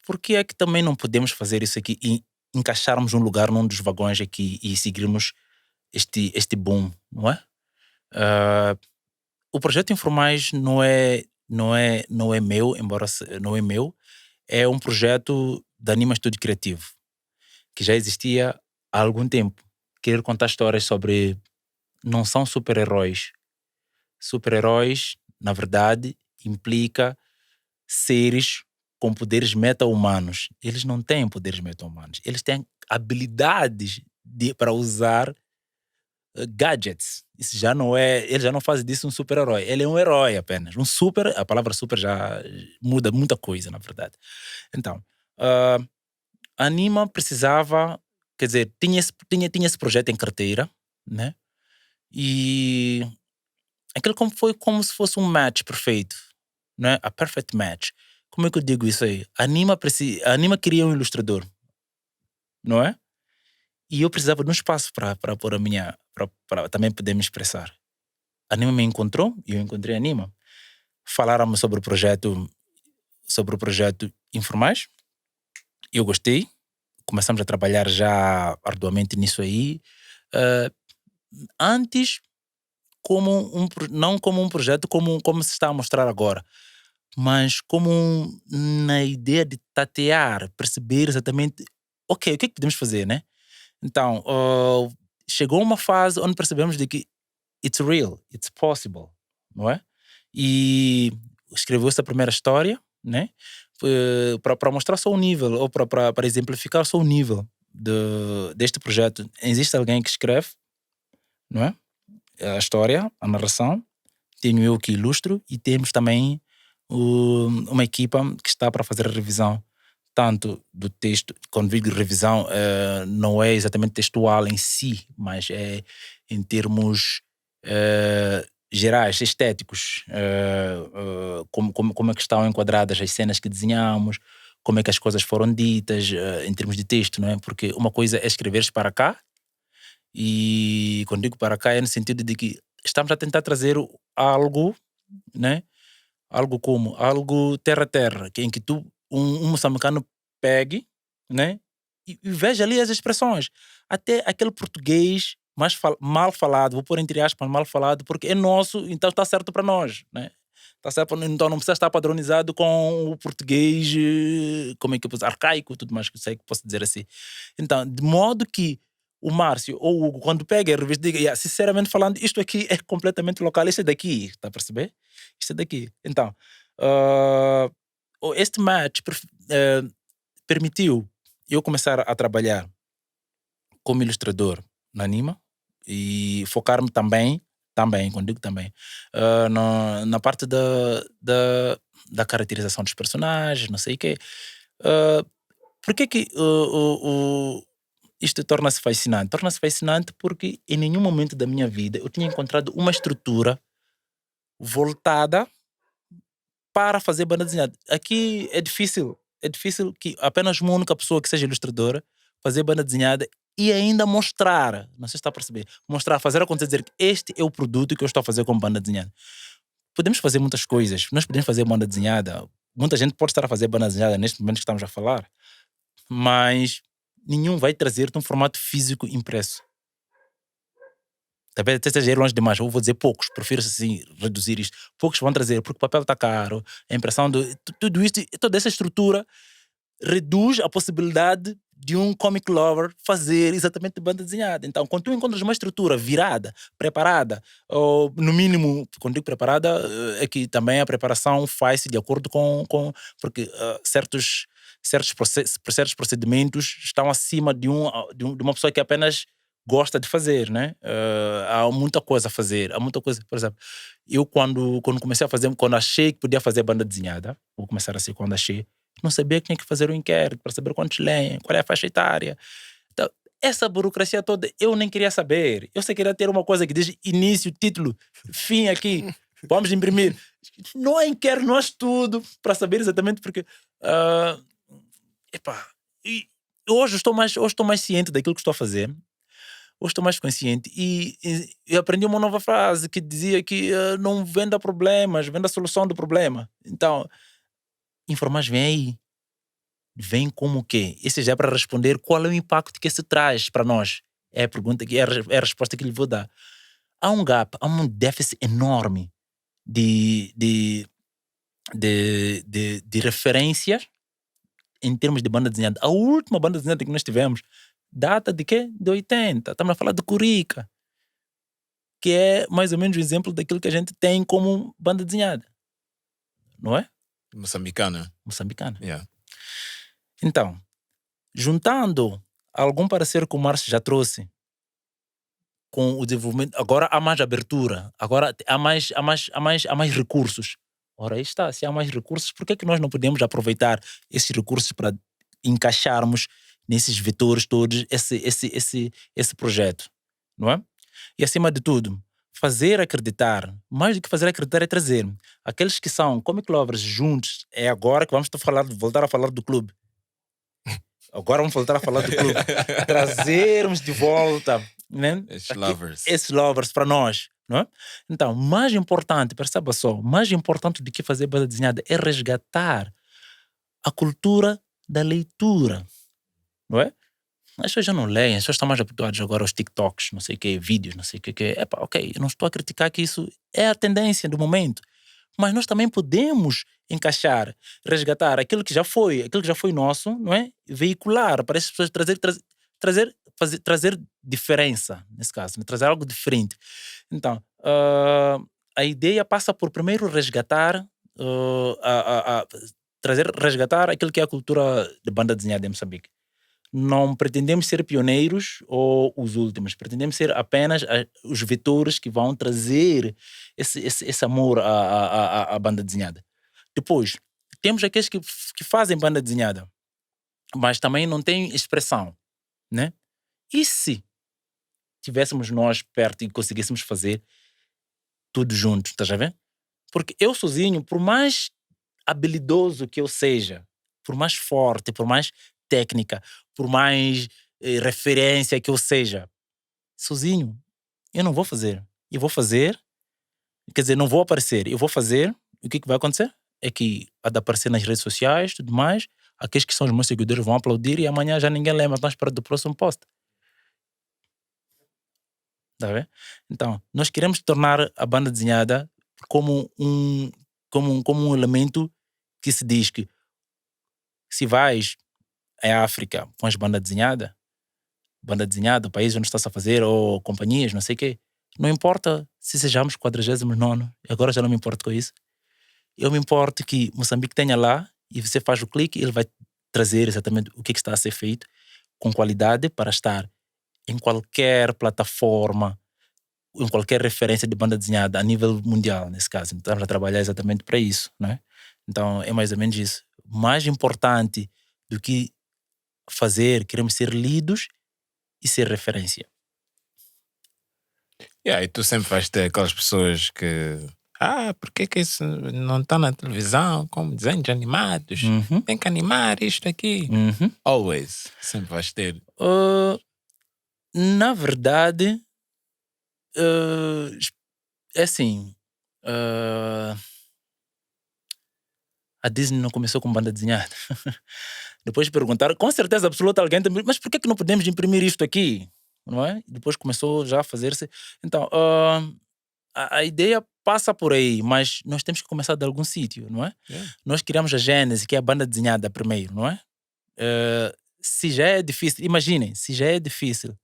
por que é que também não podemos fazer isso aqui e encaixarmos um lugar num dos vagões aqui e seguirmos este boom, não é? O projeto Informais não é meu, embora não é meu, é um projeto da Anima Estúdio Criativo, que já existia há algum tempo. Querer contar histórias sobre... Não são super-heróis. Super-heróis, na verdade, implica seres com poderes meta-humanos. Eles não têm poderes meta-humanos. Eles têm habilidades para usar gadgets. Isso já não é... Ele já não faz disso um super-herói. Ele é um herói apenas. A palavra super já muda muita coisa, na verdade. Então, a Anima precisava... Quer dizer, tinha esse projeto em carteira, né? E aquilo foi como se fosse um match perfeito, né? A perfect match. Como é que eu digo isso aí? A Anima queria um ilustrador, não é? E eu precisava de um espaço para pôr a minha... para também poder me expressar. A Anima me encontrou e eu encontrei a Anima. Falaram-me sobre o projeto Informais. Eu gostei. Começamos a trabalhar já arduamente nisso aí. Antes, não como um projeto como se está a mostrar agora, mas como na ideia de tatear, perceber exatamente, ok, o que é que podemos fazer, né? Então, chegou uma fase onde percebemos de que it's real, it's possible, não é? E escreveu-se a primeira história, né? Para mostrar só o nível, ou para exemplificar só o nível deste projeto. Existe alguém que escreve, não é? A história, a narração, tenho eu que ilustro e temos também uma equipa que está para fazer a revisão tanto do texto. Quando digo revisão, não é exatamente textual em si, mas é em termos gerais, estéticos, como é que estão enquadradas as cenas que desenhamos, como é que as coisas foram ditas em termos de texto, não é? Porque uma coisa é escreveres para cá, e quando digo para cá é no sentido de que estamos a tentar trazer algo, né? Algo terra a terra, em que um moçambicano pegue, né? E veja ali as expressões. Até aquele português mal falado, vou pôr entre aspas mal falado, porque é nosso, então está certo para nós, né? Tá certo? Então não precisa estar padronizado com o português, como é que eu posso, arcaico, tudo mais que eu sei que posso dizer assim. Então, de modo que o Márcio ou o Hugo, quando pega a revista, diga, sinceramente falando, isto aqui é completamente local, isto é daqui, está a perceber? Isto é daqui. Então, este match permitiu eu começar a trabalhar como ilustrador na Anima e focar-me também, quando digo também, na parte da caracterização dos personagens, não sei o quê. Por que que isto torna-se fascinante? Torna-se fascinante porque em nenhum momento da minha vida eu tinha encontrado uma estrutura voltada para fazer banda desenhada. Aqui é difícil que apenas uma única pessoa que seja ilustradora fazer banda desenhada e ainda mostrar, não sei se está a perceber, fazer acontecer, dizer que este é o produto que eu estou a fazer como banda desenhada. Podemos fazer muitas coisas, nós podemos fazer banda desenhada, muita gente pode estar a fazer banda desenhada neste momento que estamos a falar, mas nenhum vai trazer-te um formato físico impresso. Talvez até seja longe demais, eu vou dizer poucos, prefiro assim reduzir isto. Poucos vão trazer, porque o papel está caro, a impressão de tudo isto, toda essa estrutura reduz a possibilidade de um comic lover fazer exatamente banda desenhada. Então, quando tu encontras uma estrutura virada, preparada, ou no mínimo, quando digo preparada, é que também a preparação faz-se de acordo com porque certos procedimentos estão acima de uma pessoa que apenas gosta de fazer, né? Há muita coisa a fazer, por exemplo, eu quando comecei a fazer, quando achei que podia fazer banda desenhada, vou começar assim, quando achei, não sabia que tinha que fazer o inquérito para saber quantos leem, qual é a faixa etária. Então, essa burocracia toda eu nem queria saber. Eu só queria ter uma coisa que diz início, título, fim aqui. Vamos imprimir. Não quero nós tudo para saber exatamente porque... hoje estou mais ciente daquilo que estou a fazer. Hoje estou mais consciente e aprendi uma nova frase que dizia que não venda problemas, venda a solução do problema. Então, informações vem aí. Vem como o quê? Isso já é para responder qual é o impacto que isso traz para nós. É a pergunta, é a resposta que lhe vou dar. Há um gap, há um déficit enorme de referências em termos de banda desenhada. A última banda desenhada que nós tivemos data de quê? De 80. Estamos a falar de Curica, que é mais ou menos o exemplo daquilo que a gente tem como banda desenhada. Não é? Moçambicana. Yeah. Então, juntando algum parecer que o Márcio já trouxe com o desenvolvimento, agora há mais abertura, agora há mais recursos. Ora, aí está, se há mais recursos, por que é que nós não podemos aproveitar esses recursos para encaixarmos nesses vetores todos esse projeto, não é? E acima de tudo, fazer acreditar, mais do que fazer acreditar é trazer aqueles que são comic lovers juntos. É agora que vamos voltar a falar do clube. Agora vamos voltar a falar do clube. Trazermos de volta, né? Esses lovers para nós, não é? Então, mais importante, perceba só, mais importante do que fazer banda desenhada é resgatar a cultura da leitura, não é? As pessoas já não leem, as pessoas estão mais habituadas agora aos TikToks, não sei o que, vídeos, não sei o que. Ok, eu não estou a criticar que isso é a tendência do momento, mas nós também podemos encaixar, resgatar aquilo que já foi nosso, não é? Veicular para essas pessoas, trazer diferença, nesse caso, né? Trazer algo diferente. Então, a ideia passa por primeiro resgatar resgatar aquilo que é a cultura de banda desenhada em Moçambique. Não pretendemos ser pioneiros ou os últimos, pretendemos ser apenas os vetores que vão trazer esse amor à banda desenhada. Depois, temos aqueles que fazem banda desenhada, mas também não têm expressão, né? E se tivéssemos nós perto e conseguíssemos fazer tudo junto, estás a ver? Porque eu sozinho, por mais habilidoso que eu seja, por mais forte, por mais técnica, por mais referência que eu seja, sozinho, eu não vou fazer. Eu vou fazer, quer dizer, não vou aparecer, eu vou fazer, e o que vai acontecer? É que há de aparecer nas redes sociais, tudo mais, aqueles que são os meus seguidores vão aplaudir e amanhã já ninguém lembra, nós para do próximo post. Tá vendo? Então, nós queremos tornar a banda desenhada como um elemento que se diz que se vais à África, pões banda desenhada, o país onde estás a fazer, ou companhias, não sei o quê, não importa se sejamos 49º, agora já não me importo com isso. Eu me importo que Moçambique tenha lá e você faz o clique e ele vai trazer exatamente o que está a ser feito com qualidade para estar em qualquer plataforma, em qualquer referência de banda desenhada a nível mundial, nesse caso. Então, estamos a trabalhar exatamente para isso, né? Então, é mais ou menos isso. Mais importante do que fazer, queremos ser lidos e ser referência. E tu sempre vais ter aquelas pessoas que porque que isso não está na televisão como desenhos animados? Tem que animar isto aqui. Always. Sempre vais ter. Na verdade, é assim, a Disney não começou com banda desenhada. Depois perguntaram, com certeza absoluta, alguém também, mas por que não podemos imprimir isto aqui? Não é? Depois começou já a fazer-se. Então, a ideia passa por aí, mas nós temos que começar de algum sítio, não é? Nós criamos a Gênese, que é a banda desenhada primeiro, não é? Se já é difícil, imaginem, se já é difícil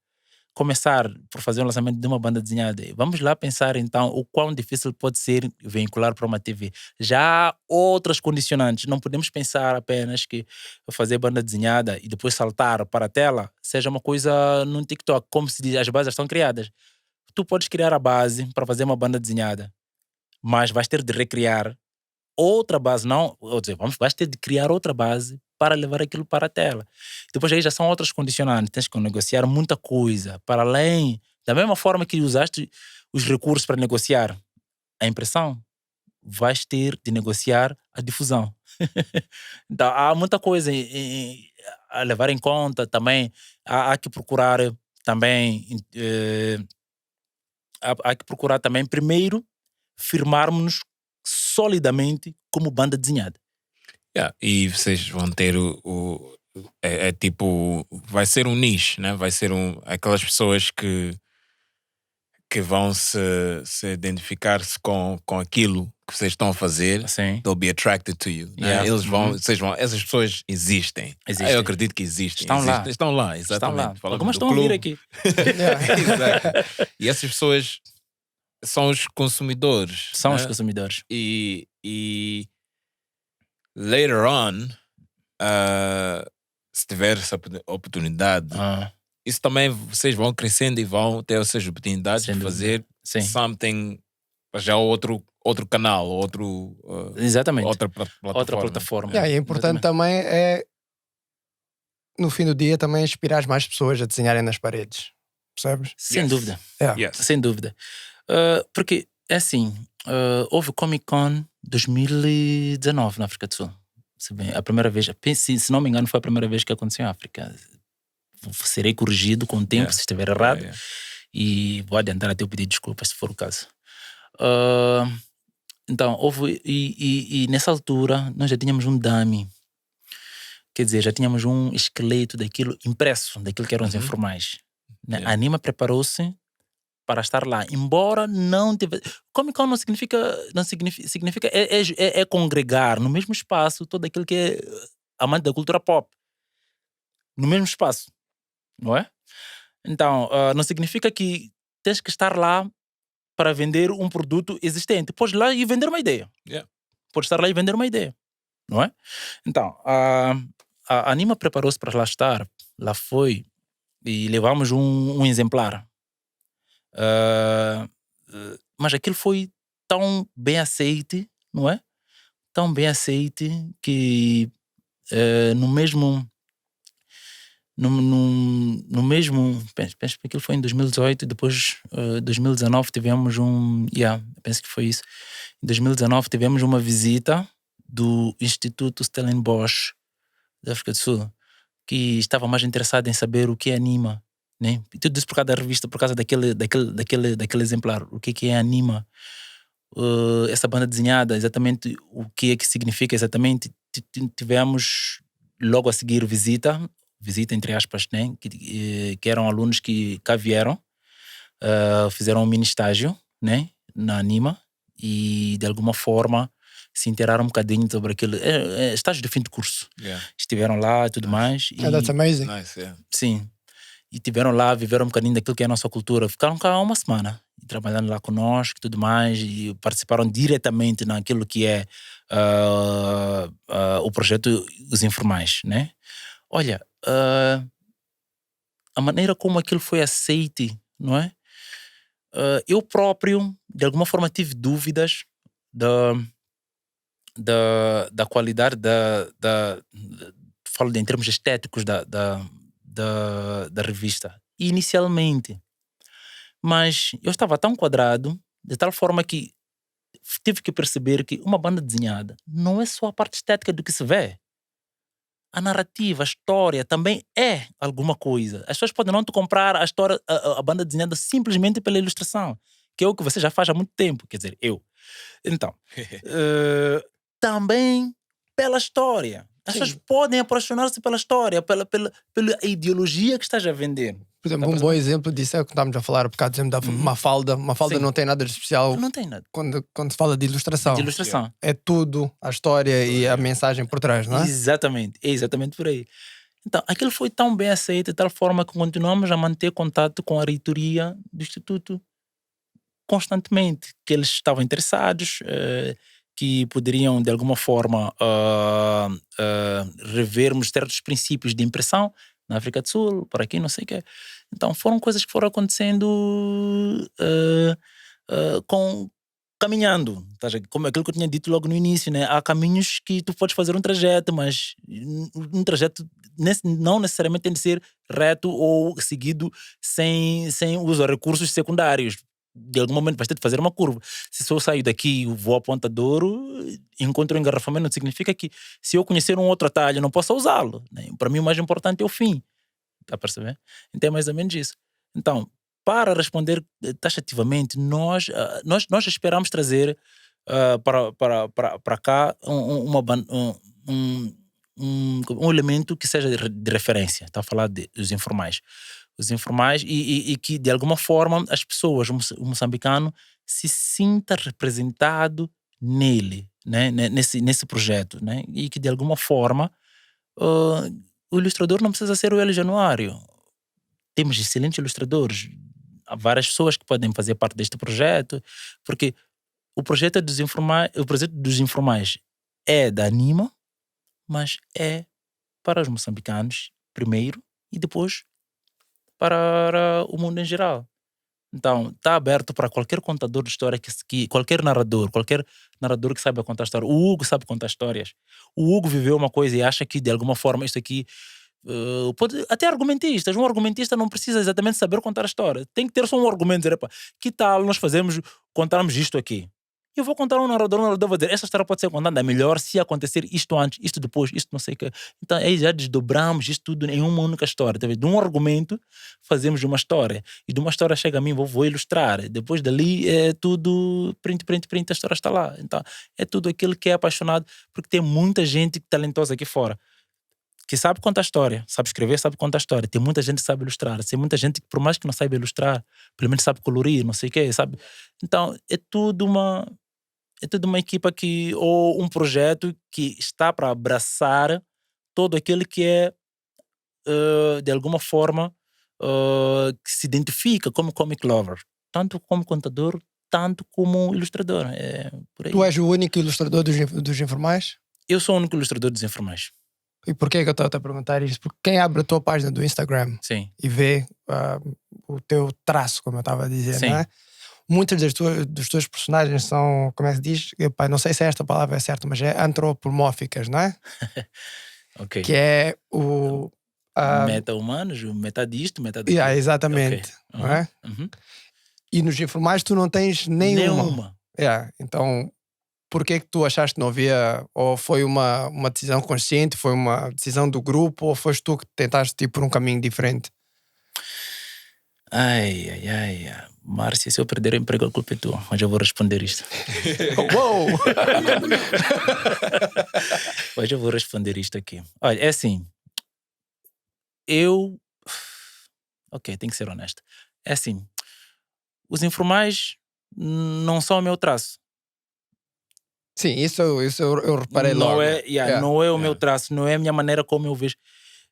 começar por fazer um lançamento de uma banda desenhada, vamos lá pensar então o quão difícil pode ser vincular para uma TV. Já há outras condicionantes, não podemos pensar apenas que fazer banda desenhada e depois saltar para a tela seja uma coisa no TikTok, como se diz, as bases estão criadas. Tu podes criar a base para fazer uma banda desenhada, mas vais ter de recriar outra base, não, ou dizer, vais ter de criar outra base para levar aquilo para a tela. Depois aí já são outros condicionantes, tens que negociar muita coisa, para além, da mesma forma que usaste os recursos para negociar a impressão, vais ter de negociar a difusão. Então, há muita coisa a levar em conta também. Há que procurar também há que procurar também primeiro firmarmos-nos solidamente como banda desenhada. E vocês vão ter tipo, vai ser um nicho, né? Vai ser aquelas pessoas que vão se identificar-se com aquilo que vocês estão a fazer. Assim. They'll be attracted to you, né? Essas pessoas existem. Eu acredito que existem. Estão lá, exatamente. Estão lá. Falamos Algumas do estão clube. a vir aqui. Exato. E essas pessoas são os consumidores. São né? os consumidores. E later on, se tiver essa oportunidade, isso também vocês vão crescendo e vão ter essas oportunidades de fazer something, já outro canal, exatamente. outra plataforma. E é importante também no fim do dia também inspirar mais pessoas a desenharem nas paredes, percebes? Sem dúvida. Yes. Sem dúvida. Porque é assim, houve Comic Con 2019 na África do Sul. A primeira vez, se não me engano, foi a primeira vez que aconteceu em África. Serei corrigido com o tempo se estiver errado. E vou adiantar até eu pedir desculpas se for o caso. Então, houve. E nessa altura nós já tínhamos um dummy. Quer dizer, já tínhamos um esqueleto daquilo impresso, daquilo que eram os informais. Né? A Anima preparou-se para estar lá, embora não tivesse. Comic Con não significa congregar no mesmo espaço todo aquilo que é amante da cultura pop. No mesmo espaço, não é? Então, não significa que tens que estar lá para vender um produto existente. Podes ir lá e vender uma ideia. Podes estar lá e vender uma ideia, não é? Então, a Anima preparou-se para lá estar, lá foi, e levamos um exemplar. Mas aquilo foi tão bem aceite, não é? Tão bem aceite que no mesmo penso que aquilo foi em 2018, depois 2019 tivemos penso que foi isso. Em 2019 tivemos uma visita do Instituto Stellenbosch da África do Sul, que estava mais interessado em saber o que é Anima, né? Tudo isso por causa da revista, por causa daquele exemplar. O que é Anima? Essa banda desenhada, exatamente o que é que significa exatamente. Tivemos logo a seguir visita entre aspas, né? Que eram alunos que cá vieram, fizeram um mini estágio, né? Na Anima, e de alguma forma se inteiraram um bocadinho sobre aquele estágio de fim de curso. Estiveram lá e tudo mais. That's amazing. Nice, Sim. E estiveram lá, viveram um bocadinho daquilo que é a nossa cultura. Ficaram cá uma semana, trabalhando lá conosco e tudo mais, e participaram diretamente naquilo que é o projeto Os Informais, né? Olha, a maneira como aquilo foi aceite, não é? Eu próprio, de alguma forma, tive dúvidas da qualidade falo em termos estéticos da revista, inicialmente. Mas eu estava tão quadrado, de tal forma que tive que perceber que uma banda desenhada não é só a parte estética do que se vê. A narrativa, a história também é alguma coisa. As pessoas podem não te comprar a história, a banda desenhada simplesmente pela ilustração, que é o que você já faz há muito tempo, quer dizer, eu. Então, também pela história. As pessoas podem apaixonar-se pela história, pela ideologia que estás a vender. Por exemplo, um bom exemplo disso é o que estávamos a falar, por causa da Mafalda. Mafalda não tem nada de especial. Não tem nada. Quando se fala de ilustração. De ilustração. É tudo a história e a mensagem por trás, não é? Exatamente. É exatamente por aí. Então, aquilo foi tão bem aceito, de tal forma que continuamos a manter contato com a reitoria do Instituto constantemente, que eles estavam interessados, que poderiam, de alguma forma, revermos certos princípios de impressão na África do Sul, por aqui, não sei o quê. Então, foram coisas que foram acontecendo caminhando. Como aquilo que eu tinha dito logo no início, né? Há caminhos que tu podes fazer um trajeto, mas um trajeto não necessariamente tem de ser reto ou seguido sem uso de recursos secundários. De algum momento vais ter de fazer uma curva. Se eu saio daqui e vou a Ponta Douro, encontro um engarrafamento, significa que se eu conhecer um outro atalho, não posso usá-lo, né? Para mim o mais importante é o fim. Está a perceber? Então é mais ou menos isso. Então, para responder taxativamente, nós esperamos trazer para cá um elemento que seja de referência. Está a falar dos informais. Os informais e que de alguma forma as pessoas, o moçambicano, se sinta representado nele, né? nesse projeto, né? E que de alguma forma o ilustrador não precisa ser o Hélio Januário. Temos excelentes ilustradores. Há várias pessoas que podem fazer parte deste projeto, porque o projeto dos informais é da Anima, mas é para os moçambicanos primeiro e depois para o mundo em geral. Então, está aberto para qualquer contador de história, qualquer narrador que saiba contar história. O Hugo sabe contar histórias. O Hugo viveu uma coisa e acha que de alguma forma isto aqui pode, até argumentistas. Um argumentista não precisa exatamente saber contar a história. Tem que ter só um argumento, dizer, que tal nós contarmos isto aqui? Eu vou contar um narrador vai dizer, essa história pode ser contada melhor se acontecer isto antes, isto depois, isto não sei o que. Então aí já desdobramos isto tudo em uma única história. De um argumento fazemos uma história. E de uma história chega a mim, vou ilustrar. Depois dali é tudo print, a história está lá. Então é tudo aquilo que é apaixonado, porque tem muita gente talentosa aqui fora que sabe contar história, sabe escrever, sabe contar história. Tem muita gente que sabe ilustrar. Tem muita gente que, por mais que não saiba ilustrar, pelo menos sabe colorir, não sei o quê, sabe? Então é tudo uma equipa ou um projeto que está para abraçar todo aquele que é de alguma forma que se identifica como comic lover, tanto como contador, tanto como ilustrador. Por aí. Tu és o único ilustrador dos informais? Eu sou o único ilustrador dos informais. E porquê que eu estou a perguntar isto? Porque quem abre a tua página do Instagram Sim. e vê o teu traço, como eu estava a dizer, Sim. não é? Muitas dos teus personagens são, como é que se diz? Não sei se esta palavra é certa, mas é antropomórficas, não é? Ok. Que é o... meta-humanos, meta disto, meta daquilo. Exatamente. Okay. Não é? Uhum. E nos informais tu não tens nenhuma. Nenhuma. Então, por que tu achaste que não havia? Ou foi uma decisão consciente? Foi uma decisão do grupo? Ou foste tu que tentaste ir por um caminho diferente? Ai. Márcia, se eu perder o emprego, a culpa é tua. Mas eu vou responder isto. Uou! Mas eu vou responder isto aqui. Olha, é assim. Ok, tenho que ser honesto. É assim. Os informais não são o meu traço. Sim, isso eu reparei logo. Não é o meu traço, não é a minha maneira como eu vejo.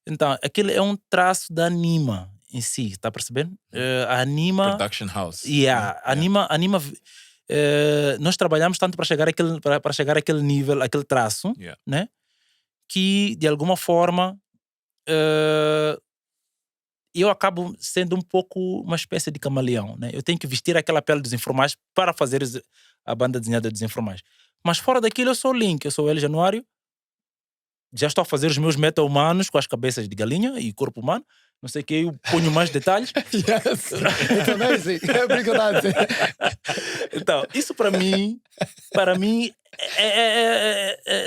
Então, aquilo é um traço da Anima em si, está a perceber? A Anima... Production House. Anima nós trabalhamos tanto para chegar àquele nível, aquele traço, né? Que de alguma forma eu acabo sendo um pouco uma espécie de camaleão, né? Eu tenho que vestir aquela pele dos informais para fazer a banda desenhada dos informais. Mas fora daquilo eu sou o Link, eu sou o Hélio Januário. Já estou a fazer os meus meta-humanos com as cabeças de galinha e corpo humano. Não sei o que, eu ponho mais detalhes. Yes. Eu também, sim. É verdade. Então, isso para mim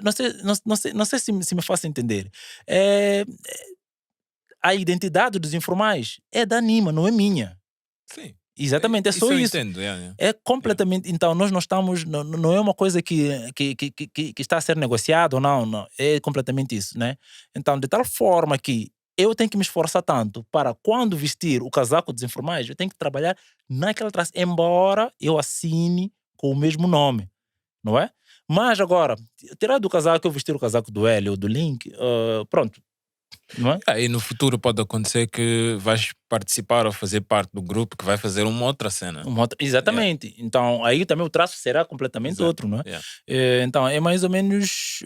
não sei se me faço entender. A identidade dos informais é da Anima, não é minha. Sim. Exatamente, é só isso. Eu entendo, É completamente. Então, nós não estamos. Não é uma coisa que está a ser negociada ou não. É completamente isso, né? Então, de tal forma que eu tenho que me esforçar tanto para quando vestir o casaco dos informais, eu tenho que trabalhar naquela traço, embora eu assine com o mesmo nome, não é? Mas agora, tirar do casaco, eu vestir o casaco do Hélio ou do Link, pronto. Não é? E no futuro pode acontecer que vais participar ou fazer parte do grupo que vai fazer uma outra cena. Exatamente. Então aí também o traço será completamente outro, não é? Então é mais ou menos...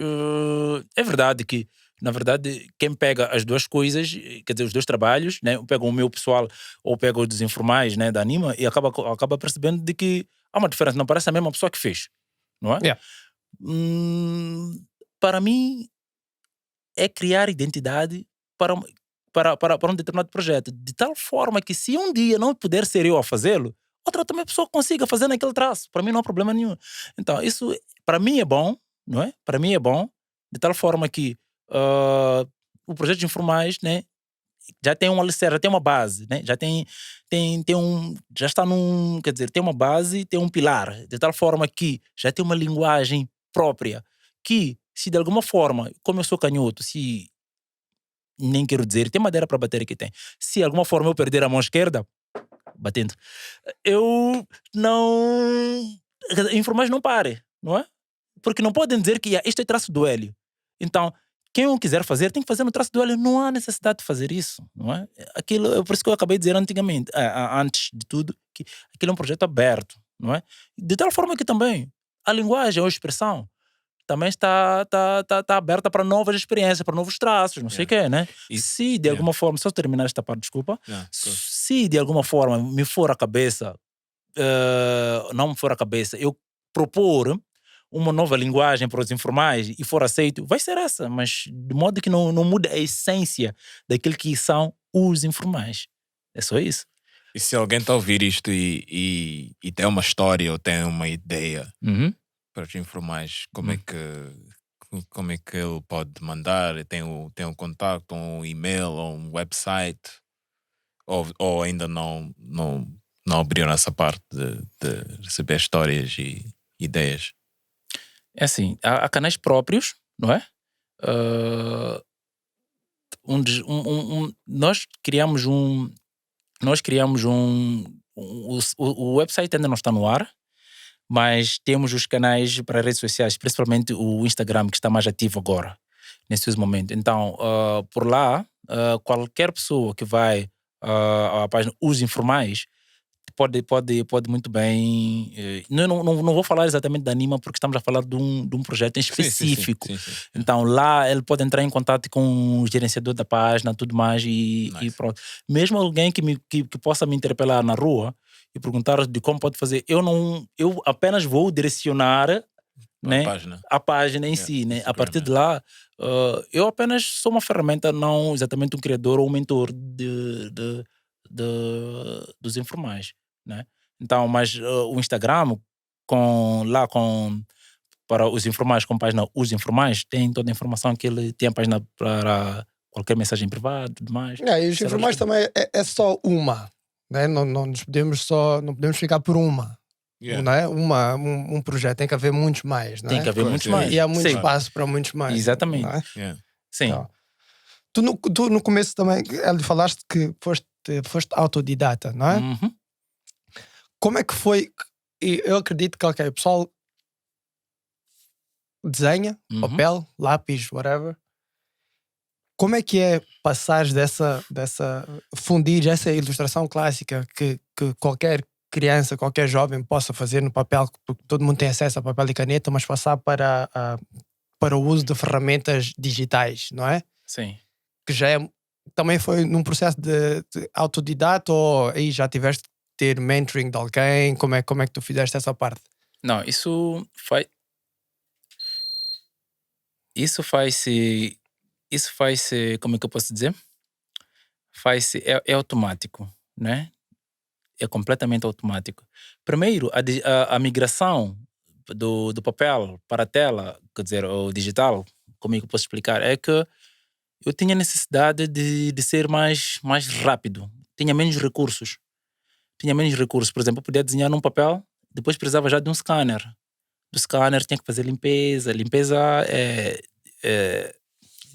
é verdade que, na verdade, quem pega as duas coisas, quer dizer, os dois trabalhos, né? Pega o meu pessoal ou pega os dos informais, né, da Anima, e acaba percebendo de que há uma diferença, não parece a mesma pessoa que fez, não é? Yeah. Para mim, é criar identidade para um determinado projeto, de tal forma que se um dia não puder ser eu a fazê-lo, outra também pessoa consiga fazer naquele traço. Para mim não há problema nenhum. Então, isso para mim é bom, não é? Para mim é bom, de tal forma que o projeto de informais, né, já tem um alicerce, já tem uma base, né? Já está num, quer dizer, tem uma base, tem um pilar, de tal forma que já tem uma linguagem própria, que se de alguma forma, como eu sou canhoto, se nem quero dizer, tem madeira para bater aqui tem, se de alguma forma eu perder a mão esquerda, batendo, eu não, informais não pare, não é? Porque não podem dizer que isto é traço do Hélio. Então, quem o quiser fazer, tem que fazer no traço do Hélio. Não há necessidade de fazer isso, não é? Aquilo, por isso que eu acabei de dizer antes de tudo, que aquilo é um projeto aberto, não é? De tal forma que também a linguagem ou a expressão também está aberta para novas experiências, para novos traços, não sei o quê, né? Se de alguma forma, só terminar esta parte, desculpa, se de alguma forma me for a cabeça, não me for a cabeça, eu propor uma nova linguagem para os informais e for aceito, vai ser essa, mas de modo que não muda a essência daquilo que são os informais. É só isso. E se alguém está a ouvir isto e tem uma história ou tem uma ideia para os informais, como é que ele pode mandar? Tem um contato, um e-mail, ou um website? Ou ainda não abriram essa parte de receber histórias e ideias? É assim, há canais próprios, não é? Nós criamos o website ainda não está no ar, mas temos os canais para redes sociais, principalmente o Instagram, que está mais ativo agora, nesse momento. Então, por lá, qualquer pessoa que vai à página Os Informais pode muito bem. Não vou falar exatamente da Anima, porque estamos a falar de um projeto em específico. Sim. Então lá ele pode entrar em contato com o gerenciador da página, tudo mais, e pronto. Mesmo alguém que possa me interpelar na rua e perguntar de como pode fazer, eu apenas vou direcionar, né, a página em si, né? A partir de lá, eu apenas sou uma ferramenta, não exatamente um criador ou um mentor dos informais, né? Então, mas o Instagram para os informais, com a página Os Informais, tem toda a informação que ele tem, a página para qualquer mensagem privada e tudo mais. E os informais também é só uma, né? Não podemos ficar por uma. Não é? Um projeto, tem que haver muitos mais, não é? Tem que haver muitos mais. E há muito espaço para muitos mais. Exatamente. Não é? Sim. Então, tu no começo também, falaste que foste autodidata, não é? Uhum. Como é que foi? Eu acredito que o pessoal desenha, papel, lápis, whatever. Como é que é passares fundir essa ilustração clássica que qualquer criança, qualquer jovem possa fazer no papel, porque todo mundo tem acesso a papel e caneta, mas passar para o uso de ferramentas digitais, não é? Sim. Que já também foi num processo de autodidata, ou aí já tiveste que ter mentoring de alguém? Como é que tu fizeste essa parte? Não, isso faz-se, como é que eu posso dizer? É automático, né? É completamente automático. Primeiro, a migração do papel para a tela, quer dizer, o digital, como é que eu posso explicar? É que eu tinha necessidade de ser mais rápido. Tinha menos recursos. Por exemplo, eu podia desenhar num papel, depois precisava já de um scanner. Do scanner tinha que fazer limpeza. Limpeza é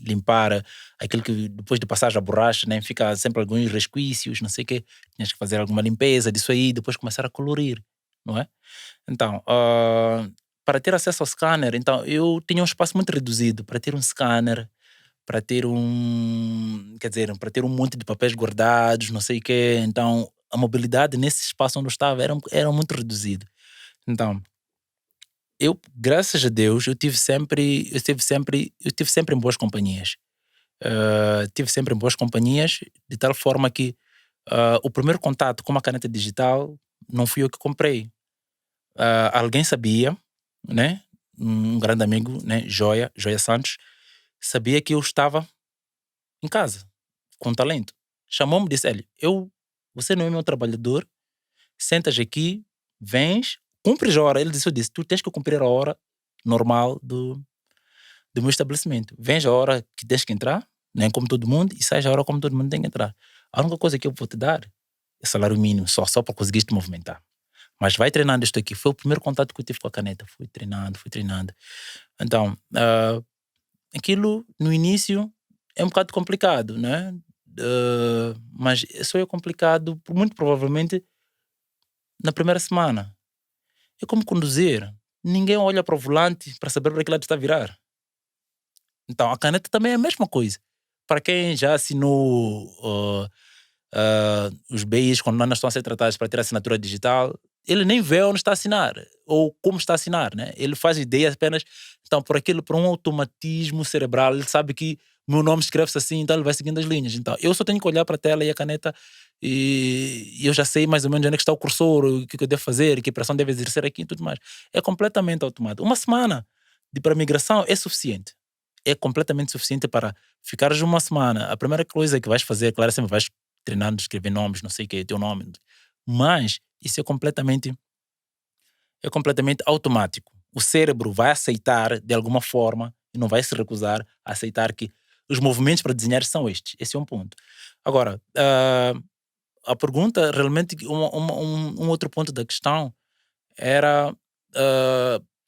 limpar aquilo que depois de passar a borracha, né, fica sempre alguns resquícios, não sei o quê. Tinhas que fazer alguma limpeza disso aí, depois começar a colorir, não é? Então, para ter acesso ao scanner, então eu tinha um espaço muito reduzido para ter um scanner, para ter para ter um monte de papéis guardados, não sei o quê. Então, a mobilidade nesse espaço onde eu estava era muito reduzida. Então, eu, graças a Deus, eu tive sempre em boas companhias. Tive sempre em boas companhias, de tal forma que o primeiro contato com uma caneta digital não fui eu que comprei. alguém sabia, né? Um grande amigo, né? Joia Santos, sabia que eu estava em casa, com talento. Chamou-me e disse, você não é meu trabalhador, sentas aqui, vens, cumpres a hora. Ele disse, tu tens que cumprir a hora normal do meu estabelecimento. Vens a hora que tens que entrar, nem como todo mundo, e sais a hora como todo mundo tem que entrar. A única coisa que eu vou te dar é salário mínimo, só para conseguir te movimentar. Mas vai treinando isto aqui. Foi o primeiro contato que eu tive com a caneta. Fui treinando. Então, aquilo no início é um bocado complicado, né? Mas só é complicado, muito provavelmente, na primeira semana. É como conduzir. Ninguém olha para o volante para saber para que lado está a virar. Então, a caneta também é a mesma coisa. Para quem já assinou os BIs, quando não estão a ser tratados para ter assinatura digital, ele nem vê onde está a assinar ou como está a assinar, né? Ele faz ideia apenas, então, por um automatismo cerebral, ele sabe que meu nome escreve-se assim, então ele vai seguindo as linhas. Então, eu só tenho que olhar para a tela e a caneta e eu já sei mais ou menos onde é que está o cursor, o que eu devo fazer, que pressão deve exercer aqui e tudo mais. É completamente automático. Uma semana para migração é suficiente. É completamente suficiente para ficares uma semana. A primeira coisa que vais fazer, claro, sempre vais treinando, escrever nomes, não sei o que, teu nome. Mas isso é completamente automático. O cérebro vai aceitar de alguma forma e não vai se recusar a aceitar que os movimentos para desenhar são estes. Esse é um ponto. Agora, a pergunta, realmente, um outro ponto da questão era,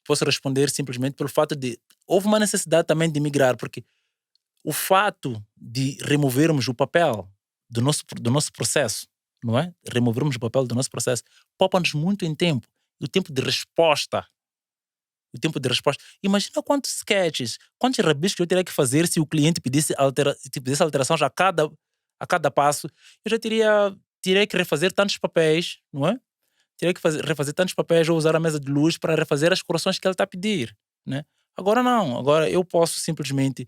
posso responder simplesmente pelo fato de houve uma necessidade também de migrar, porque o fato de removermos o papel do nosso processo, não é? Removermos o papel do nosso processo poupa-nos muito em tempo. O tempo de resposta. Imagina quantos sketches, quantos rabiscos eu teria que fazer se o cliente pedisse alterações a cada passo. Eu já teria que refazer tantos papéis, não é? Teria que refazer tantos papéis ou usar a mesa de luz para refazer as correções que ele está a pedir, né? Agora não. Agora eu posso simplesmente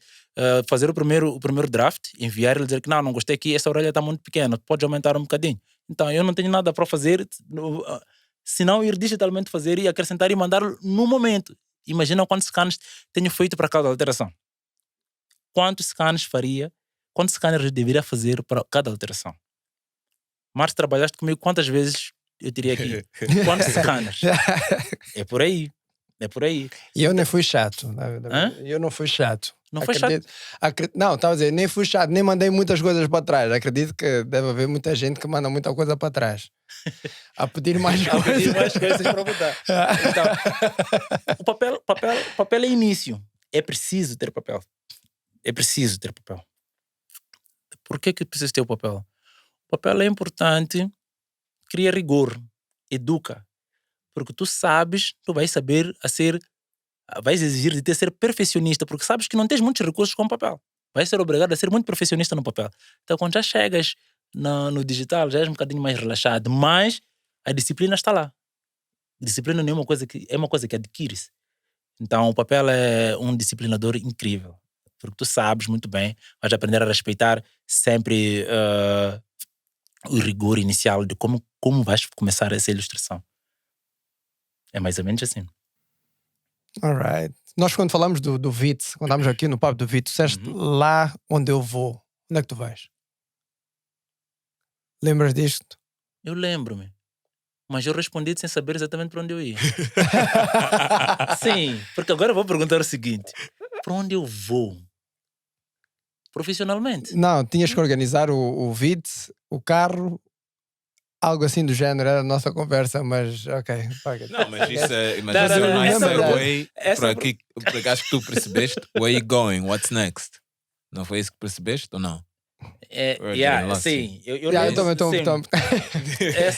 fazer o primeiro draft, enviar e dizer que não gostei aqui, essa orelha está muito pequena, pode aumentar um bocadinho. Então eu não tenho nada para fazer, senão ir digitalmente fazer e acrescentar e mandar no momento. Imagina quantos scans tenho feito para cada alteração. Quantos scanners eu deveria fazer para cada alteração? Mas trabalhaste comigo quantas vezes eu teria aqui? Quantos scanners? É por aí. E eu nem fui chato. Eu não fui chato. Não foi chato? Não, estava a dizer, nem fui chato, nem mandei muitas coisas para trás. Acredito que deve haver muita gente que manda muita coisa para trás. A pedir mais coisas. A pedir mais coisas para botar. Então, o papel é início. É preciso ter papel. Por que é preciso ter o papel? O papel é importante, cria rigor, educa. Porque tu sabes, tu vais exigir de te ser perfeccionista, porque sabes que não tens muitos recursos com o papel. Vais ser obrigado a ser muito perfeccionista no papel. Então, quando já chegas no digital, já és um bocadinho mais relaxado, mas a disciplina está lá. A disciplina não é uma coisa que adquire-se. Então, o papel é um disciplinador incrível, porque tu sabes muito bem, vais aprender a respeitar sempre o rigor inicial de como vais começar essa ilustração. É mais ou menos assim. Alright. Nós quando falamos do VIT, quando estávamos aqui no papo do VIT, tu disseste lá onde eu vou. Onde é que tu vais? Lembras disto? Eu lembro-me. Mas eu respondi sem saber exatamente para onde eu ia. Sim, porque agora eu vou perguntar o seguinte. Para onde eu vou? Profissionalmente? Não, tinhas que organizar o VIT, o carro... Algo assim do género era a nossa conversa, mas ok. Não, mas isso é nice segue para aqui, porque acho que tu percebeste. Where you going? What's next? Não foi isso que percebeste ou não? Sim. Eu também.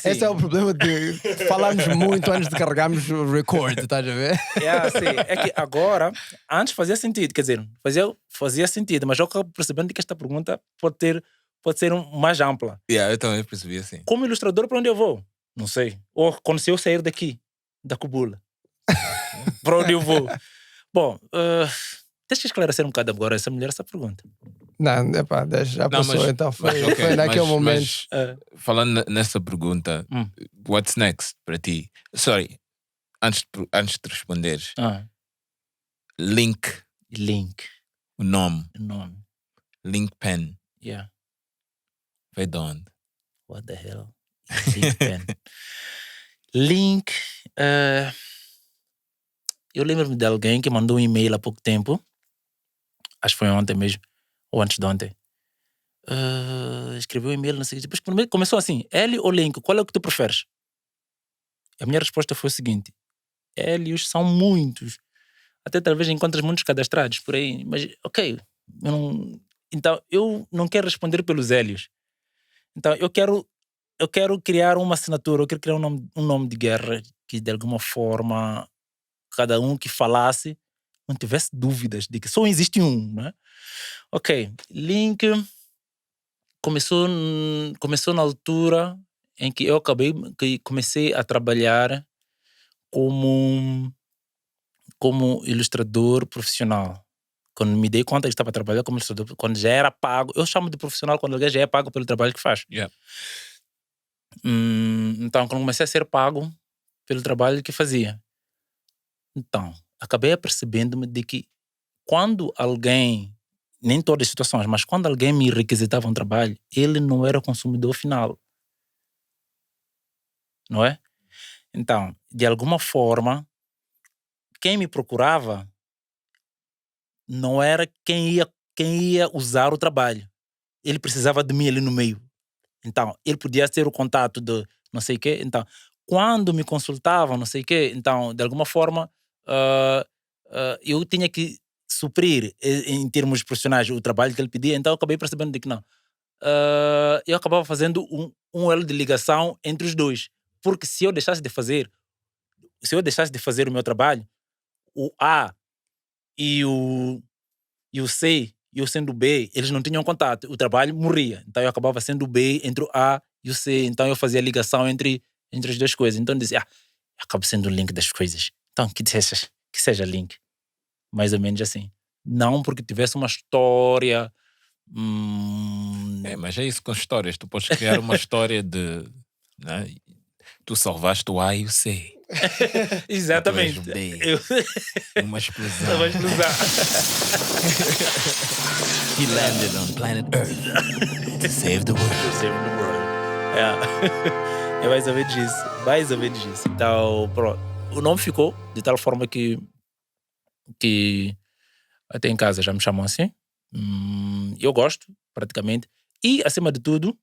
Esse é o problema de falarmos muito antes de carregarmos o record, estás a ver? Sim. É que agora, antes fazia sentido, quer dizer, fazia sentido, mas eu acabo percebendo que esta pergunta pode ser mais ampla. Eu também percebi assim. Como ilustrador, para onde eu vou? Não sei. Ou quando eu sair daqui, da Cubula. Para onde eu vou? Bom, deixa eu esclarecer um bocado agora essa pergunta. Não, já passou, então foi naquele momento. Falando nessa pergunta, what's next para ti? Sorry, antes de responderes, Ah, Link, o o nome, nome. Link Pen, Yeah. veio de onde? What the hell? Link pen. Link. Eu lembro-me de alguém que mandou um e-mail há pouco tempo. Acho que foi ontem mesmo. Ou antes de ontem. Escreveu um e-mail, não sei. Depois começou assim: L ou Link? Qual é o que tu preferes? A minha resposta foi o seguinte: Hélios são muitos. Até talvez encontres muitos cadastrados por aí. Mas, ok. Então, eu não quero responder pelos Hélios. Então, eu quero criar uma assinatura, eu quero criar um nome de guerra que, de alguma forma, cada um que falasse não tivesse dúvidas de que só existe um, né? Ok. Link começou na altura em que que comecei a trabalhar como ilustrador profissional. Quando me dei conta que estava trabalhando como ilustrador, quando já era pago, eu chamo de profissional quando alguém já é pago pelo trabalho que faz. Yeah. Então, quando comecei a ser pago pelo trabalho que fazia, então, acabei apercebendo-me de que quando alguém, nem todas as situações, mas quando alguém me requisitava um trabalho, ele não era o consumidor final. Não é? Então, de alguma forma, quem me procurava não era quem ia usar o trabalho. Ele precisava de mim ali no meio. Então, ele podia ser o contato de não sei o quê. Então, quando me consultavam, não sei o quê, então, de alguma forma, eu tinha que suprir, em termos profissionais, o trabalho que ele pedia. Então, eu acabei percebendo de que não. Eu acabava fazendo um elo de ligação entre os dois. Porque se eu deixasse de fazer o meu trabalho, o A e o C, e eu sendo o B, eles não tinham contato, o trabalho morria. Então eu acabava sendo o B entre o A e o C. Então eu fazia a ligação entre as duas coisas. Então eu dizia, eu acabo sendo o link das coisas. Então que seja link. Mais ou menos assim. Não porque tivesse uma história. Mas é isso com histórias. Tu podes criar uma história de. Né? Tu salvaste o A e o C. Exatamente. Uma explosão. Uma explosão. He landed on planet Earth to save the world. To save the world. É mais ou menos isso. Mais ou menos isso. Então, pronto. O nome ficou de tal forma que até em casa já me chamam assim. Eu gosto, praticamente. E, acima de tudo,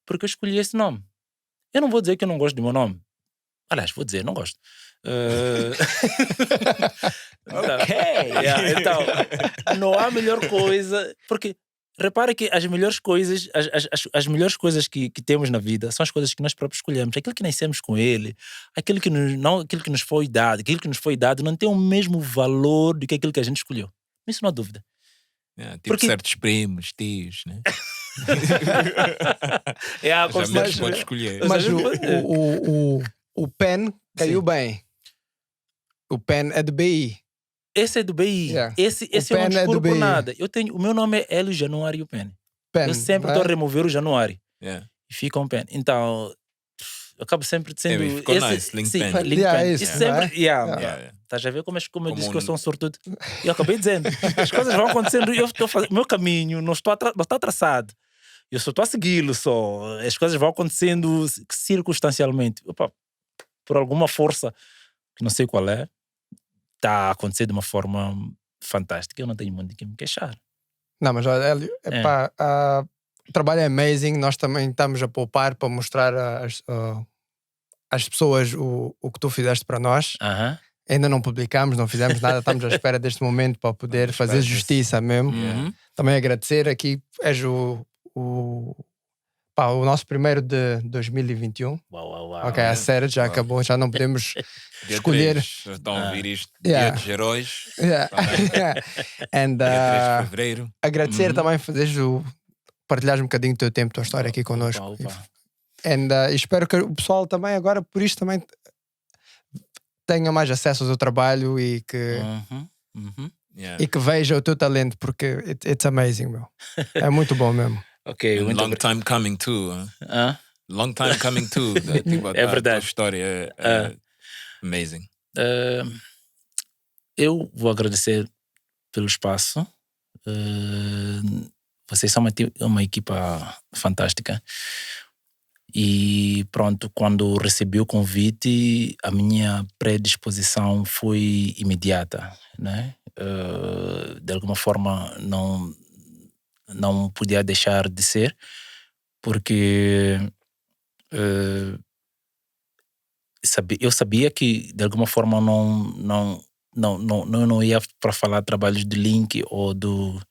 porque eu escolhi esse nome. Eu não vou dizer que eu não gosto do meu nome. Aliás, vou dizer, não gosto. Ok. Então, não há melhor coisa. Porque, repara que as melhores coisas, as melhores coisas que temos na vida são as coisas que nós próprios escolhemos. Aquilo que nascemos com ele, aquilo que nos foi dado, aquilo que nos foi dado não tem o mesmo valor do que aquilo que a gente escolheu. Isso não há dúvida. Tipo certos primos, tios, né? Mas pode escolher. Mas o pen caiu bem. O pen é do BI. Esse é do BI. Yeah. Esse eu não descubro por nada. O meu nome é Hélio Januário Pen. Eu sempre estou a remover o Januário. Yeah. E fica um pen. Então, eu acabo sempre sendo. Ficou nice, Link Pen. Link Pen. Isso, sempre. Estás a ver como eu disse que eu sou um sortudo? Eu acabei dizendo. As coisas vão acontecendo. Eu estou fazendo. O meu caminho não está traçado. Eu só estou a segui-lo. Só. As coisas vão acontecendo circunstancialmente. Opa, por alguma força, que não sei qual é, está a acontecer de uma forma fantástica. Eu não tenho muito de que me queixar. Não, mas olha, Hélio, o trabalho é amazing. Nós também estamos a poupar para mostrar às pessoas o que tu fizeste para nós. Ainda não publicamos, não fizemos nada. Estamos à espera deste momento para poder fazer justiça mesmo. Também agradecer aqui. És o nosso primeiro de 2021. Uau. Ok, a série já acabou. Já não podemos escolher. Estão a ouvir isto. Dia dos Heróis. And, dia 3 de fevereiro. Agradecer também partilhares um bocadinho do teu tempo, tua história aqui connosco. E espero que o pessoal também agora, por isto, também tenha mais acesso ao teu trabalho e que e que veja o teu talento, porque it's amazing, meu. É muito bom mesmo. Ok, long time coming too. long time coming too. É verdade. A história é amazing. Eu vou agradecer pelo espaço. Vocês são uma equipa fantástica. E pronto, quando recebi o convite, a minha predisposição foi imediata, né? De alguma forma não podia deixar de ser, porque eu sabia que de alguma forma não ia para falar trabalhos de Link ou do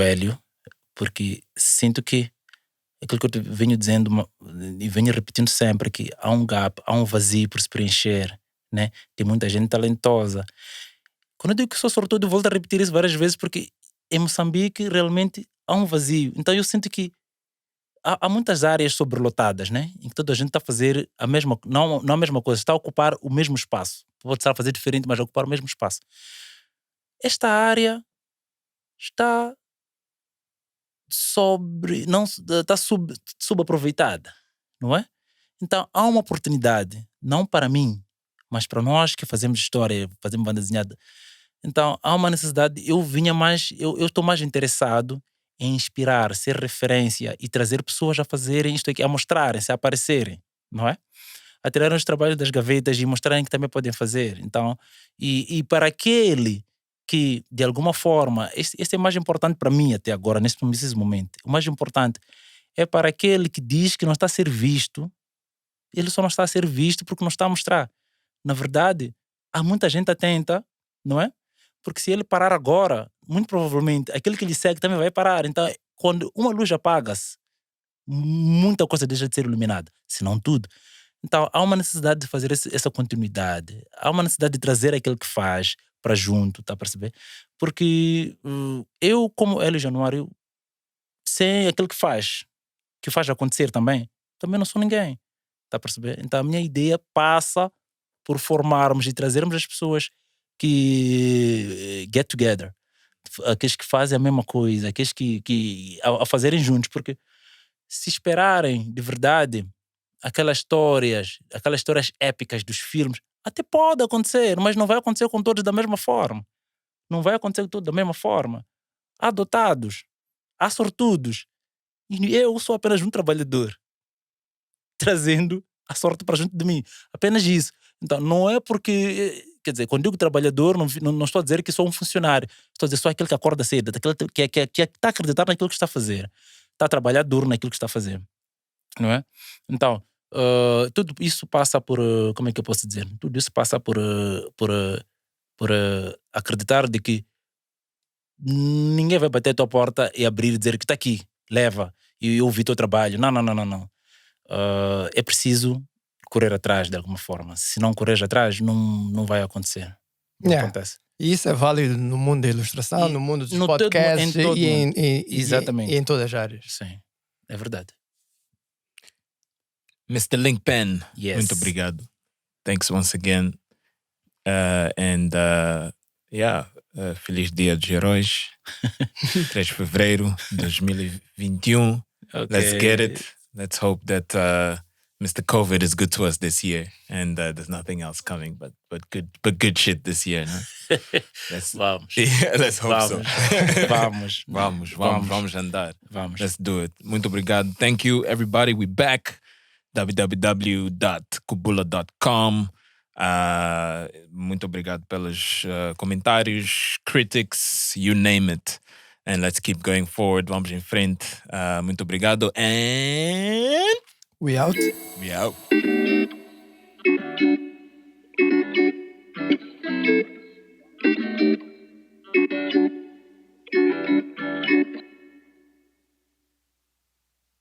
Hélio, porque sinto que aquilo que eu venho dizendo e venho repetindo sempre, que há um gap, há um vazio por se preencher, né? Tem muita gente talentosa. Quando eu digo que sou sortudo, eu volto a repetir isso várias vezes, porque em Moçambique realmente há um vazio. Então eu sinto que há muitas áreas sobrelotadas, né? Em que toda a gente está a fazer não a mesma coisa, está a ocupar o mesmo espaço. Pode estar a fazer diferente, mas a ocupar o mesmo espaço. Esta área está subaproveitada, não é? Então há uma oportunidade, não para mim, mas para nós que fazemos história, fazemos banda desenhada. Então há uma necessidade. Eu estou mais interessado em inspirar, ser referência e trazer pessoas a fazerem isto aqui, a mostrarem-se, a aparecerem, não é? A tirarem os trabalhos das gavetas e mostrarem que também podem fazer. Então, e para aquele que, de alguma forma, este é mais importante para mim até agora, nesse momento. O mais importante é para aquele que diz que não está a ser visto. Ele só não está a ser visto porque não está a mostrar. Na verdade, há muita gente atenta, não é? Porque se ele parar agora, muito provavelmente, aquele que lhe segue também vai parar. Então, quando uma luz apaga-se, muita coisa deixa de ser iluminada, se não tudo. Então, há uma necessidade de fazer essa continuidade. Há uma necessidade de trazer aquele que faz para junto, tá a perceber? Porque eu, como Hélio Januário, sem aquele que faz acontecer também não sou ninguém, tá a perceber? Então a minha ideia passa por formarmos e trazermos as pessoas que get together, aqueles que fazem a mesma coisa, aqueles que a fazerem juntos, porque se esperarem de verdade aquelas histórias épicas dos filmes, até pode acontecer, mas não vai acontecer com todos da mesma forma. Não vai acontecer com todos da mesma forma. Há dotados, há sortudos. E eu sou apenas um trabalhador trazendo a sorte para junto de mim. Apenas isso. Então, não é porque... Quer dizer, quando digo trabalhador, não estou a dizer que sou um funcionário. Estou a dizer só aquele que acorda cedo, que está a acreditar naquilo que está a fazer. Está a trabalhar duro naquilo que está a fazer. Não é? Então, tudo isso passa por... como é que eu posso dizer? Tudo isso passa por acreditar de que ninguém vai bater a tua porta e abrir e dizer que está aqui, leva, e eu vi teu trabalho. Não. É preciso correr atrás de alguma forma. Se não correr atrás, não vai acontecer. Não acontece. E isso é válido no mundo da ilustração, no mundo dos podcasts exatamente. E em todas as áreas. Sim, é verdade. Mr. Link Pen, yes. Muito obrigado. Thanks once again. Feliz Dia dos Heróis. 3 de fevereiro de 2021. Okay. Let's get it. Let's hope that Mr. COVID is good to us this year, and there's nothing else coming but good shit this year, no? Vamos. Yeah, let's hope so. Vamos andar. Vamos. Let's do it. Muito obrigado. Thank you, everybody. We back. www.kubula.com. Muito obrigado pelos comentários, critics, you name it. And let's keep going forward. Vamos em frente. Muito obrigado. And we out. We out.